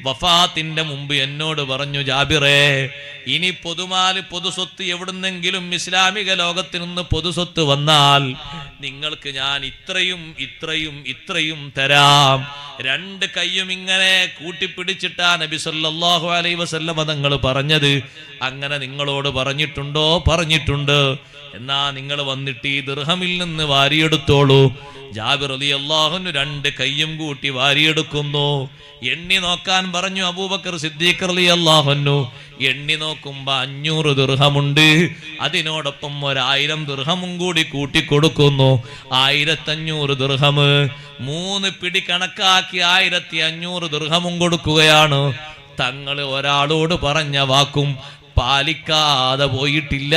വഫാത്തിന്റെ മുമ്പ് എന്നോട് പറഞ്ഞു, ജാബിറേ, ഇനി പൊതുസ്വത്ത് എവിടുന്നെങ്കിലും ഇസ്ലാമിക ലോകത്ത് നിന്ന് പൊതുസ്വത്ത് വന്നാൽ നിങ്ങൾക്ക് ഞാൻ ഇത്രയും ഇത്രയും ഇത്രയും തരാം. രണ്ട് കൈയും ഇങ്ങനെ കൂട്ടിപ്പിടിച്ചിട്ടാ നബി സല്ലല്ലാഹു അലൈഹി വസല്ലം തങ്ങൾ പറഞ്ഞത്. അങ്ങനെ നിങ്ങളോട് പറഞ്ഞിട്ടുണ്ടോ? പറഞ്ഞിട്ടുണ്ട്. എന്നാ നിങ്ങൾ വന്നിട്ട് ഈ ദിർഹമിൽ നിന്ന് വാരിയെടുത്തോളൂ. ജാബിർ റളിയല്ലാഹു അൻഹു രണ്ട് കൈയും കൂട്ടി വാരിയെടുക്കുന്നു. എണ്ണി നോക്കാൻ പറഞ്ഞു അബൂബക്കർ സിദ്ദീഖ് റളിയല്ലാഹു അൻഹു. എണ്ണി നോക്കുമ്പോ 500 ദിർഹമുണ്ട്. അതിനോടൊപ്പം 1000 ദിർഹമും കൂടി കൂട്ടിക്കൊടുക്കുന്നു. 1500 ദിർഹം. 3 പിടി കണക്കാക്കി 1500 ദിർഹമും കൊടുക്കുകയാണ്. തങ്ങൾ ഒരാളോട് പറഞ്ഞ വാക്കും പാലിക്കാതെ പോയിട്ടില്ല.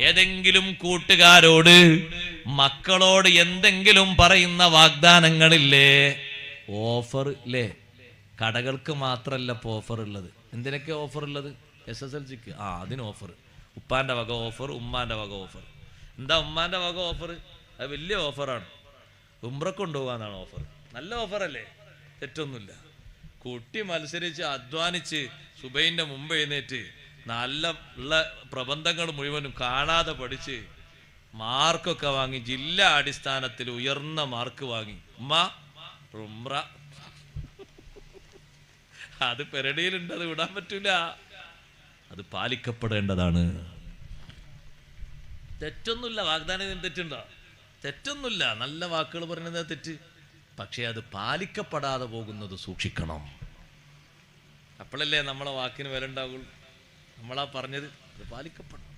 ഏതെങ്കിലും കൂട്ടുകാരോട്, മക്കളോട് എന്തെങ്കിലും പറയുന്ന വാഗ്ദാനങ്ങളില്ലേ? ഓഫർ ഇല്ലേ? കടകൾക്ക് മാത്രല്ല ഇപ്പൊ ഓഫർ ഉള്ളത്. എന്തിനൊക്കെ ഓഫർ ഉള്ളത്? SSLCക്ക് അതിന് ഓഫർ. ഉപ്പാന്റെ വക ഓഫർ, ഉമ്മാന്റെ വക ഓഫർ. എന്താ ഉമ്മാന്റെ വക ഓഫർ? അത് വലിയ ഓഫറാണ്. ഉംറക്ക് കൊണ്ടുപോകാന്നാണ് ഓഫർ. നല്ല ഓഫറല്ലേ? തെറ്റൊന്നുമില്ല. കുട്ടി മത്സരിച്ച് അധ്വാനിച്ച് സുബൈന്റെ മുമ്പ് എഴുന്നേറ്റ് നല്ല ഉള്ള പ്രബന്ധങ്ങൾ മുഴുവനും കാണാതെ പഠിച്ച് മാർക്കൊക്കെ വാങ്ങി ജില്ലാ അടിസ്ഥാനത്തിൽ ഉയർന്ന മാർക്ക് വാങ്ങി. ഉമ്മ ഉംറ. അത് പെരടിയിലുണ്ട്, അത് വിടാൻ പറ്റൂല. അത് പാലിക്കപ്പെടേണ്ടതാണ്. തെറ്റൊന്നുമില്ല. വാഗ്ദാനം തെറ്റുണ്ടോ? തെറ്റൊന്നുമില്ല. നല്ല വാക്കുകൾ പറയുന്നത് തെറ്റ്. പക്ഷെ അത് പാലിക്കപ്പെടാതെ പോകുന്നത് സൂക്ഷിക്കണം. അപ്പോഴല്ലേ നമ്മളെ വാക്കിന് വില ഉണ്ടാവുള്ളൂ. നമ്മളാ പറഞ്ഞത് അത് പാലിക്കപ്പെടണം.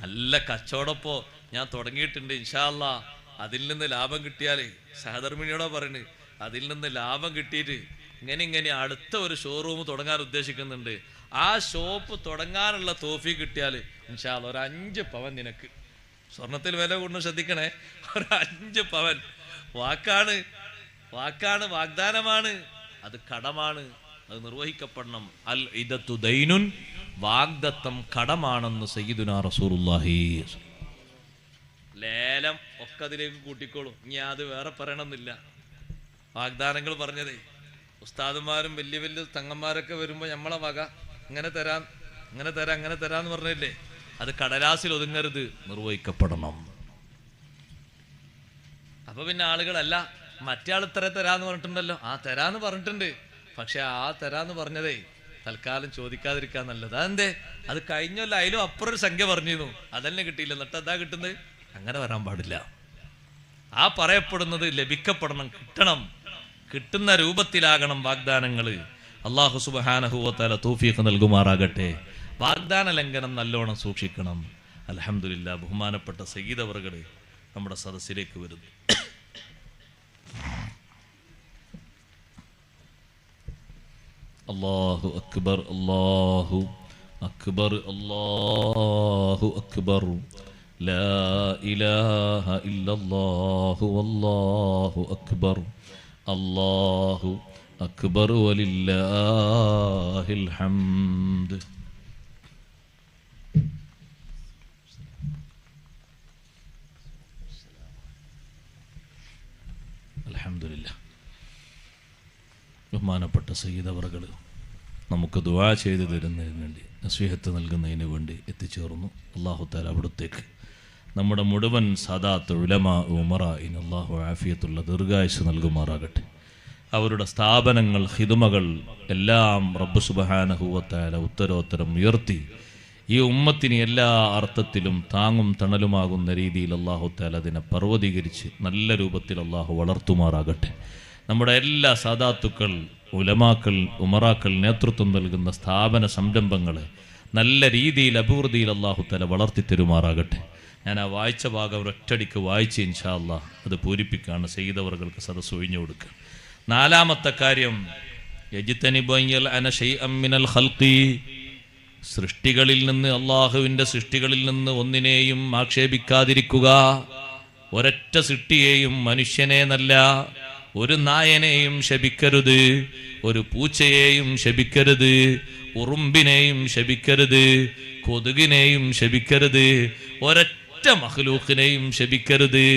നല്ല കച്ചവടപ്പോ ഞാൻ തുടങ്ങിയിട്ടുണ്ട്. ഇൻഷാ അല്ലാഹ് അതിൽ നിന്ന് ലാഭം കിട്ടിയാലേ, സഹധർമ്മിണിയോടാ പറയുന്നത്, അതിൽ നിന്ന് ലാഭം കിട്ടിയിട്ട് ഇങ്ങനെ അടുത്ത ഒരു ഷോറൂം തുടങ്ങാൻ ഉദ്ദേശിക്കുന്നുണ്ട്. ആ ഷോപ്പ് തുടങ്ങാനുള്ള തോഫീക്ക് കിട്ടിയാൽ ഇൻഷാ അല്ലാഹ് ഒരു 5 പവൻ നിനക്ക് സ്വർണത്തിൽ വില കൂടുന്നു, ശ്രദ്ധിക്കണേ. ഒരു 5 പവൻ വാക്കാണ്, വാഗ്ദാനമാണ്, അത് കടമാണ്, അത് നിർവഹിക്കപ്പെടണം. അൽ ഇദത്തു ദൈനുൻ, വാഗ്ദത്തം കടമാണെന്ന് സയ്യിദുനാ റസൂലുള്ളാഹി. ലേലം ഒക്കെ അതിലേക്ക് കൂട്ടിക്കോളും, ഇനി അത് വേറെ പറയണമെന്നില്ല. വാഗ്ദാനങ്ങൾ പറഞ്ഞതേ ഉസ്താദുമാരും വലിയ വലിയ തങ്ങന്മാരൊക്കെ വരുമ്പോൾ നമ്മളെ വക ഇങ്ങനെ തരാം അങ്ങനെ തരാന്ന് പറഞ്ഞില്ലേ, അത് കടലാസിൽ ഒതുങ്ങരുത്, നിർവഹിക്കപ്പെടണം. അപ്പൊ പിന്നെ ആളുകളല്ല മറ്റേ ആൾ ഇത്ര തരാന്ന് പറഞ്ഞിട്ടുണ്ടല്ലോ, ആ തരാന്ന് പറഞ്ഞിട്ടുണ്ട്, പക്ഷെ ആ തരാന്ന് പറഞ്ഞതേ തൽക്കാലം ചോദിക്കാതിരിക്കാൻ നല്ലത്. അതെന്തേ, അത് കഴിഞ്ഞല്ല, അതിലും അപ്പുറം ഒരു സംഖ്യ പറഞ്ഞിരുന്നു, അതന്നെ കിട്ടിയില്ല, എന്നിട്ട് അതാ കിട്ടുന്നത്. അങ്ങനെ വരാൻ പാടില്ല. ആ പറയപ്പെടുന്നത് ലഭിക്കപ്പെടണം, കിട്ടുന്ന രൂപത്തിലാകണം വാഗ്ദാനങ്ങൾ. അല്ലാഹു സുബ്ഹാനഹു വ തആല തൗഫീഖ് നൽകുമാറാകട്ടെ. വാഗ്ദാന ലംഘനം നല്ലോണം സൂക്ഷിക്കണം. അൽഹംദുലില്ലാഹ്, ബഹുമാനപ്പെട്ട സയ്യിദ് അവറുകൾ നമ്മുടെ സദസ്സിലേക്ക് വരുന്നു. അല്ലാഹു അക്ബർ, അല്ലാഹു അക്ബർ, അല്ലാഹു അക്ബർ, ലാ ഇലാഹ ഇല്ലല്ലാഹു വല്ലാഹു അക്ബർ, അല്ലാഹു അക്ബർ വലില്ലാഹിൽ ഹംദ്. അൽഹംദുലില്ലാഹ്. ബഹുമാനപ്പെട്ട സയ്യിദ് അവറുകൾ നമുക്ക് ദുആ ചെയ്തു തരുന്നതിന് വേണ്ടി, നസീഹത്ത് നൽകുന്നതിന് വേണ്ടി എത്തിച്ചേർന്നു. അല്ലാഹു തആല അവിടുത്തേക്ക് നമ്മുടെ മുഴുവൻ സാദാത്ത് ഉലമാ ഉമറാഇന് അല്ലാഹു ആഫിയത്തുള്ള ദീർഘായുസ്സ് നൽകുമാറാകട്ടെ. അവരുടെ സ്ഥാപനങ്ങൾ, ഖിദ്മകൾ എല്ലാം റബ്ബ് സുബ്ഹാനഹു വ തആല ഉത്തരോത്തരം ഉയർത്തി ഈ ഉമ്മത്തിന് എല്ലാ അർത്ഥത്തിലും താങ്ങും തണലുമാകുന്ന രീതിയിൽ അല്ലാഹു തആല അതിനെ പർവ്വതീകരിച്ച് നല്ല രൂപത്തിൽ അല്ലാഹു വളർത്തുമാറാകട്ടെ. നമ്മുടെ എല്ലാ സാദാത്തുക്കൾ, ഉലമാക്കൾ, ഉമറാക്കൾ നേതൃത്വം നൽകുന്ന സ്ഥാപന സംരംഭങ്ങളെ നല്ല രീതിയിൽ അഭിവൃദ്ധിയിൽ അല്ലാഹു തആല വളർത്തി തരുമാറാകട്ടെ. ഞാൻ ആ വായിച്ച ഭാഗം ഒരൊറ്റടിക്ക് വായിച്ച് ഇൻഷാ അല്ലാഹ് അത് പൂരിപ്പിക്കുകയാണ്. സയ്യിദ് അവറുകൾക്ക് സദസ്സ് ഒഴിഞ്ഞു കൊടുക്കുക. 4-മത്തെ കാര്യം, യജ്തനിബു അന ശൈഅൻ മിനൽ ഖൽഖി, സൃഷ്ടികളിൽ നിന്ന്, അള്ളാഹുവിൻ്റെ സൃഷ്ടികളിൽ നിന്ന് ഒന്നിനെയും ആക്ഷേപിക്കാതിരിക്കുക. ഒരൊറ്റ സൃഷ്ടിയെയും, മനുഷ്യനെ എന്നല്ല, ഒരു നായനെയും ശപിക്കരുത്, ഒരു പൂച്ചയെയും ശപിക്കരുത്, ഉറുമ്പിനെയും ശപിക്കരുത്, കൊതുകിനെയും ശപിക്കരുത്, ഒരൊറ്റ മഖ്ലൂഖിനെയും ശപിക്കരുത്.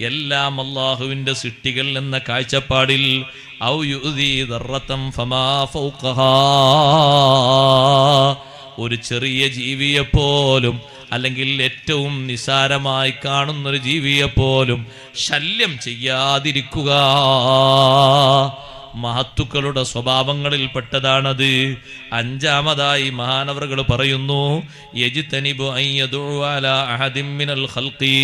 എല്ലാം അള്ളാഹുവിൻ്റെ സൃഷ്ടികൾ എന്ന കാഴ്ചപ്പാടിൽ ഔ യുദി ദർറതൻ ഫമാ ഫൗഖഹാ, ഒരു ചെറിയ ജീവിയെപ്പോലും അല്ലെങ്കിൽ ഏറ്റവും നിസാരമായി കാണുന്നൊരു ജീവിയെപ്പോലും ശല്യം ചെയ്യാതിരിക്കുക. മഹത്തുക്കളുടെ സ്വഭാവങ്ങളിൽപ്പെട്ടതാണത്. 5-മതായി മഹാനവറുകൾ പറയുന്നു, യജ്തനിബു അൻ യദഉ അലാ അഹദിൻ മിനൽ ഖൽഖി,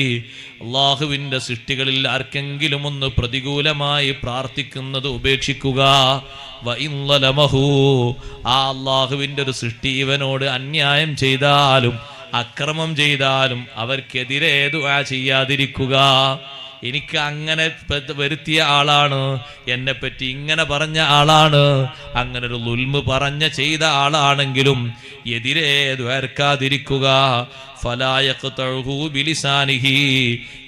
അല്ലാഹുവിൻ്റെ സൃഷ്ടികളിൽ ആർക്കെങ്കിലും ഒന്ന് പ്രതികൂലമായി പ്രാർത്ഥിക്കുന്നത് ഉപേക്ഷിക്കുക. വ ഇൻ ലലമഹു, ആ അല്ലാഹുവിൻ്റെ ഒരു സൃഷ്ടി ഇവനോട് അന്യായം ചെയ്താലും അക്രമം ചെയ്താലും അവർക്കെതിരെ ദുആ ചെയ്യാതിരിക്കുക. എനിക്ക് അങ്ങനെ വരുത്തിയ ആളാണ്, എന്നെപ്പറ്റി ഇങ്ങനെ പറഞ്ഞ ആളാണ്, അങ്ങനെ ഒരു ളുൽമ് ചെയ്ത ആളാണെങ്കിലും എതിരെ ദ്വാരക്കാതിരിക്കുക. ഫലാ യഖ്തഉഹു ബിലിസാനിഹി,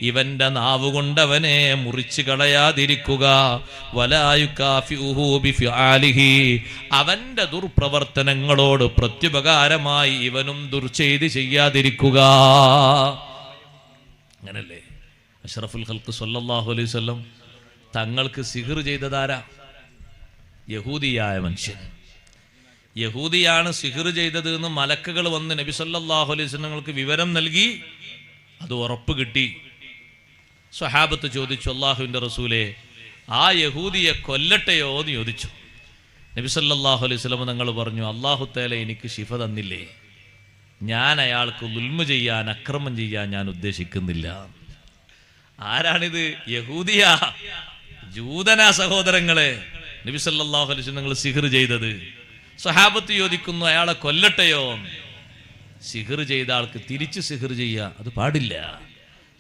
ഇവന്റെ നാവ് കൊണ്ടവനെ മുറിച്ചു കളയാതിരിക്കുക. വലാ യുകാഫിഉഹു ബിഫിആലിഹി, അവന്റെ ദുർപ്രവർത്തനങ്ങളോട് പ്രത്യുപകാരമായി ഇവനും ദുർചെയ്തി ചെയ്യാതിരിക്കുക. അങ്ങനല്ലേ അഷ്റഫുൽ ഖൽഖ് സല്ലല്ലാഹു അലൈഹി വസല്ലം തങ്ങൾക്ക് സിഹ്ർ ചെയ്തതാരാ? യഹൂദിയായ മനുഷ്യൻ. യഹൂദിയാണ് സിഹ്ർ ചെയ്തത് എന്ന് മലക്കുകൾ വന്ന് നബി സല്ലല്ലാഹു അലൈഹി വസല്ലമക്ക് വിവരം നൽകി. അത് ഉറപ്പ് കിട്ടി. സ്വഹാബത്ത് ചോദിച്ചു, അല്ലാഹുവിൻ്റെ റസൂലേ, ആ യഹൂദിയെ കൊല്ലട്ടെയോ എന്ന് ചോദിച്ചു. നബി സല്ലല്ലാഹു അലൈഹി വസല്ലം തങ്ങൾ പറഞ്ഞു, അല്ലാഹു തആല എനിക്ക് ശിഫ തന്നില്ലേ, ഞാൻ അയാൾക്ക് ദുൽമ് ചെയ്യാൻ, അക്രമം ചെയ്യാൻ ഞാൻ ഉദ്ദേശിക്കുന്നില്ല. ആരാണിത്? യഹൂദിയ, ജൂതനാ സഹോദരങ്ങളെ. നബി സല്ലല്ലാഹു അലൈഹി വസല്ലം നിങ്ങൾ സിഹ്ർ ചെയ്തത്. സ്വഹാബത്ത് ചോദിക്കുന്നു, അയാളെ കൊല്ലട്ടെയോ? സിഹ്ർ ചെയ്ത ആൾക്ക് തിരിച്ച് സിഹ്ർ ചെയ്യുക അത് പാടില്ല.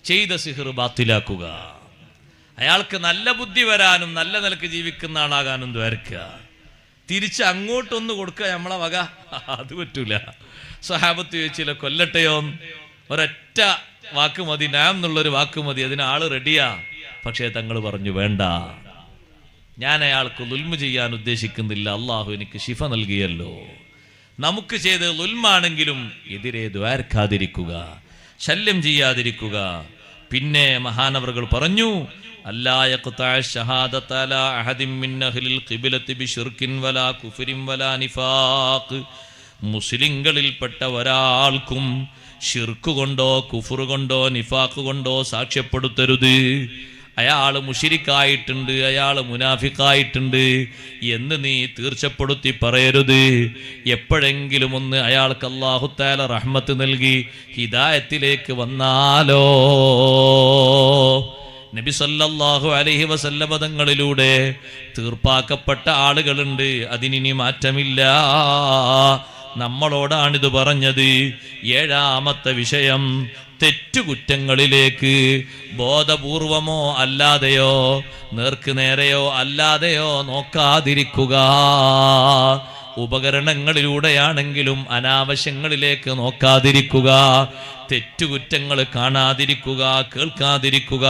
ചെയ്ത സിഹ്ർ ബാത്തിലാക്കുക. അയാൾക്ക് നല്ല ബുദ്ധി വരാനും നല്ല നിലക്ക് ജീവിക്കുന്ന ആളാകാനും ദ്വാരക്കുക. തിരിച്ച് അങ്ങോട്ടൊന്ന് കൊടുക്കുക നമ്മളെ വക, അത് പറ്റൂല. സ്വഹാബത്ത് ചോദിച്ചില്ല, കൊല്ലട്ടെയോ? ഒരൊറ്റ വാക്ക് മതി, നാം എന്നുള്ളൊരു വാക്ക് മതി, അതിന് ആള് റെഡിയാ. പക്ഷേ തങ്ങൾ പറഞ്ഞു വേണ്ട, ഞാൻ അയാൾക്ക് ളുൽമ് ചെയ്യാൻ ഉദ്ദേശിക്കുന്നില്ല, അള്ളാഹു എനിക്ക് ശിഫ നൽകിയല്ലോ. നമുക്ക് ചെയ്ത് ളുൽമാണെങ്കിലും എതിരെ ദ്വാരക്കാതിരിക്കുക, ശല്യം ചെയ്യാതിരിക്കുക. പിന്നെ മഹാനവറുകൾ പറഞ്ഞു, അല്ലാ യഖ്തഅ ശഹാദത അലാ അഹദിൻ മിൻ അഹ്ലിൽ ഖിബ്ലത്തി ബിശിർകിൻ വലാ കുഫ്രിൻ വലാ നിഫാഖ്. മുസ്ലിങ്ങളിൽപ്പെട്ട ഒരാൾക്കും ഷിർക്ക് കൊണ്ടോ കുഫർ കൊണ്ടോ നിഫാഖ് കൊണ്ടോ സാക്ഷ്യപ്പെടുത്തരുത്. അയാൾ മുശ്രിക്കായിട്ടുണ്ട്, അയാൾ മുനാഫിക്കായിട്ടുണ്ട് എന്ന് നീ തീർച്ചപ്പെടുത്തി പറയരുത്. എപ്പോഴെങ്കിലും ഒന്ന് അയാൾക്ക് അല്ലാഹു തആല റഹ്മത്ത് നൽകി ഹിദായത്തിലേക്ക് വന്നാലോ, നബി സല്ലല്ലാഹു അലൈഹി വസല്ലമ തങ്ങളിലൂടെ തീർപ്പാക്കപ്പെട്ട ആളുകളുണ്ട്, അതിനി മാറ്റമില്ല. നമ്മളോടാണിത് പറഞ്ഞത്. ഏഴാമത്തെ വിഷയം, തെറ്റുകുറ്റങ്ങളിലേക്ക് ബോധപൂർവമോ അല്ലാതെയോ നേർക്ക് നേരെയോ അല്ലാതെയോ നോക്കാതിരിക്കുക. ഉപകരണങ്ങളിലൂടെയാണെങ്കിലും അനാവശ്യങ്ങളിലേക്ക് നോക്കാതിരിക്കുക. തെറ്റുകുറ്റങ്ങൾ കാണാതിരിക്കുക, കേൾക്കാതിരിക്കുക.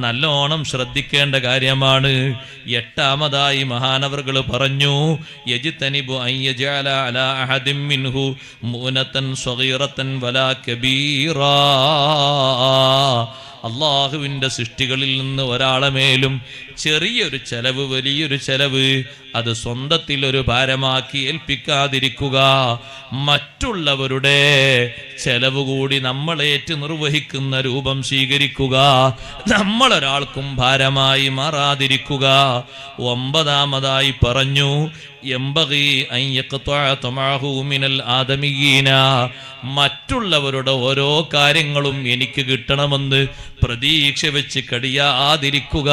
നല്ലോണം ശ്രദ്ധിക്കേണ്ട കാര്യമാണ്. എട്ടാമതായി മഹാനവറുകൾ പറഞ്ഞു, യജ്തനിബു അൻ യജഅല അലാ അഹദിൻ മിൻഹു മുനതൻ സ്വഗീറതൻ വലാ കബീറാ. അള്ളാഹുവിൻ്റെ സൃഷ്ടികളിൽ നിന്ന് ഒരാളെ മേലും ചെറിയൊരു ചെലവ് വലിയൊരു ചെലവ് അത് സ്വന്തത്തിൽ ഒരു ഭാരമാക്കി ഏൽപ്പിക്കാതിരിക്കുക. മറ്റുള്ളവരുടെ ചെലവ് കൂടി നമ്മളേറ്റ് നിർവഹിക്കുന്ന രൂപം സ്വീകരിക്കുക. നമ്മളൊരാൾക്കും ഭാരമായി മാറാതിരിക്കുക. ഒമ്പതാമതായി പറഞ്ഞു, യംബഗി അൻ യഖ്തഅ തമഅഹു മിനൽ ആദമിയീന. മറ്റുള്ളവരുടെ ഓരോ കാര്യങ്ങളും എനിക്ക് കിട്ടണമെന്ന് പ്രതീക്ഷ വെച്ച് കഴിയാതിരിക്കുക.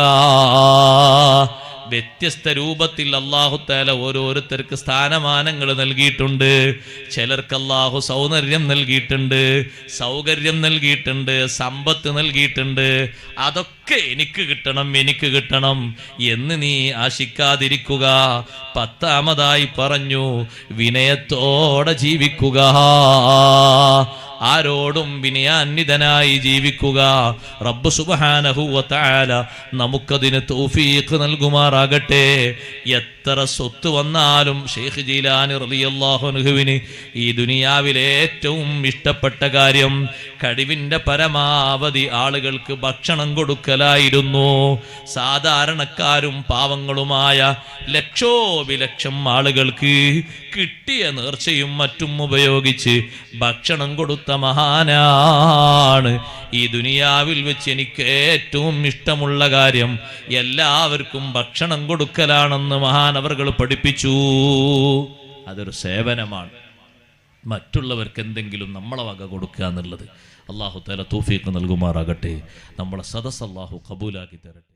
വ്യത്യസ്ത രൂപത്തിൽ അല്ലാഹു തആല ഓരോരുത്തർക്ക് സ്ഥാനമാനങ്ങൾ നൽകിയിട്ടുണ്ട്. ചിലർക്ക് അല്ലാഹു സൗന്ദര്യം നൽകിയിട്ടുണ്ട്, സൗകര്യം നൽകിയിട്ടുണ്ട്, സമ്പത്ത് നൽകിയിട്ടുണ്ട്. അതൊക്കെ എനിക്ക് കിട്ടണം, എനിക്ക് കിട്ടണം എന്ന് നീ ആശിക്കാതിരിക്കുക. പത്താമതായി പറഞ്ഞു, വിനയത്തോടെ ജീവിക്കുക. ആരോടും വിനയാന്വിതനായി ജീവിക്കുക. റബ്ബ് സുബ്ഹാനഹു വ തആല നമുക്കതിന് തൗഫീഖ് നൽകുമാറാകട്ടെ. എത്ര സ്വത്ത് വന്നാലും ശൈഖ് ജീലാനി റളിയല്ലാഹു അൻഹുവിന് ഈ ദുനിയാവിലെ ഏറ്റവും ഇഷ്ടപ്പെട്ട കാര്യം കഴിവിൻ്റെ പരമാവധി ആളുകൾക്ക് ഭക്ഷണം കൊടുക്കലായിരുന്നു. സാധാരണക്കാരും പാവങ്ങളുമായ ലക്ഷോപലക്ഷം ആളുകൾക്ക് കിട്ടിയ നേർച്ചയും മറ്റും ഉപയോഗിച്ച് ഭക്ഷണം കൊടുത്ത മഹാനാണ്. ഈ ദുനിയാവിൽ വെച്ച് എനിക്ക് ഏറ്റവും ഇഷ്ടമുള്ള കാര്യം എല്ലാവർക്കും ഭക്ഷണം കൊടുക്കലാണെന്ന് മഹാനവറുകൾ പഠിപ്പിച്ചു. അതൊരു സേവനമാണ്. മറ്റുള്ളവർക്ക് എന്തെങ്കിലും നമ്മളെ വക കൊടുക്കുക എന്നുള്ളത്. അല്ലാഹു തആല തൗഫീഖ് നൽകുമാറാകട്ടെ. നമ്മളെ സദസ്സ് അല്ലാഹു ഖബൂലാക്കി തരട്ടെ.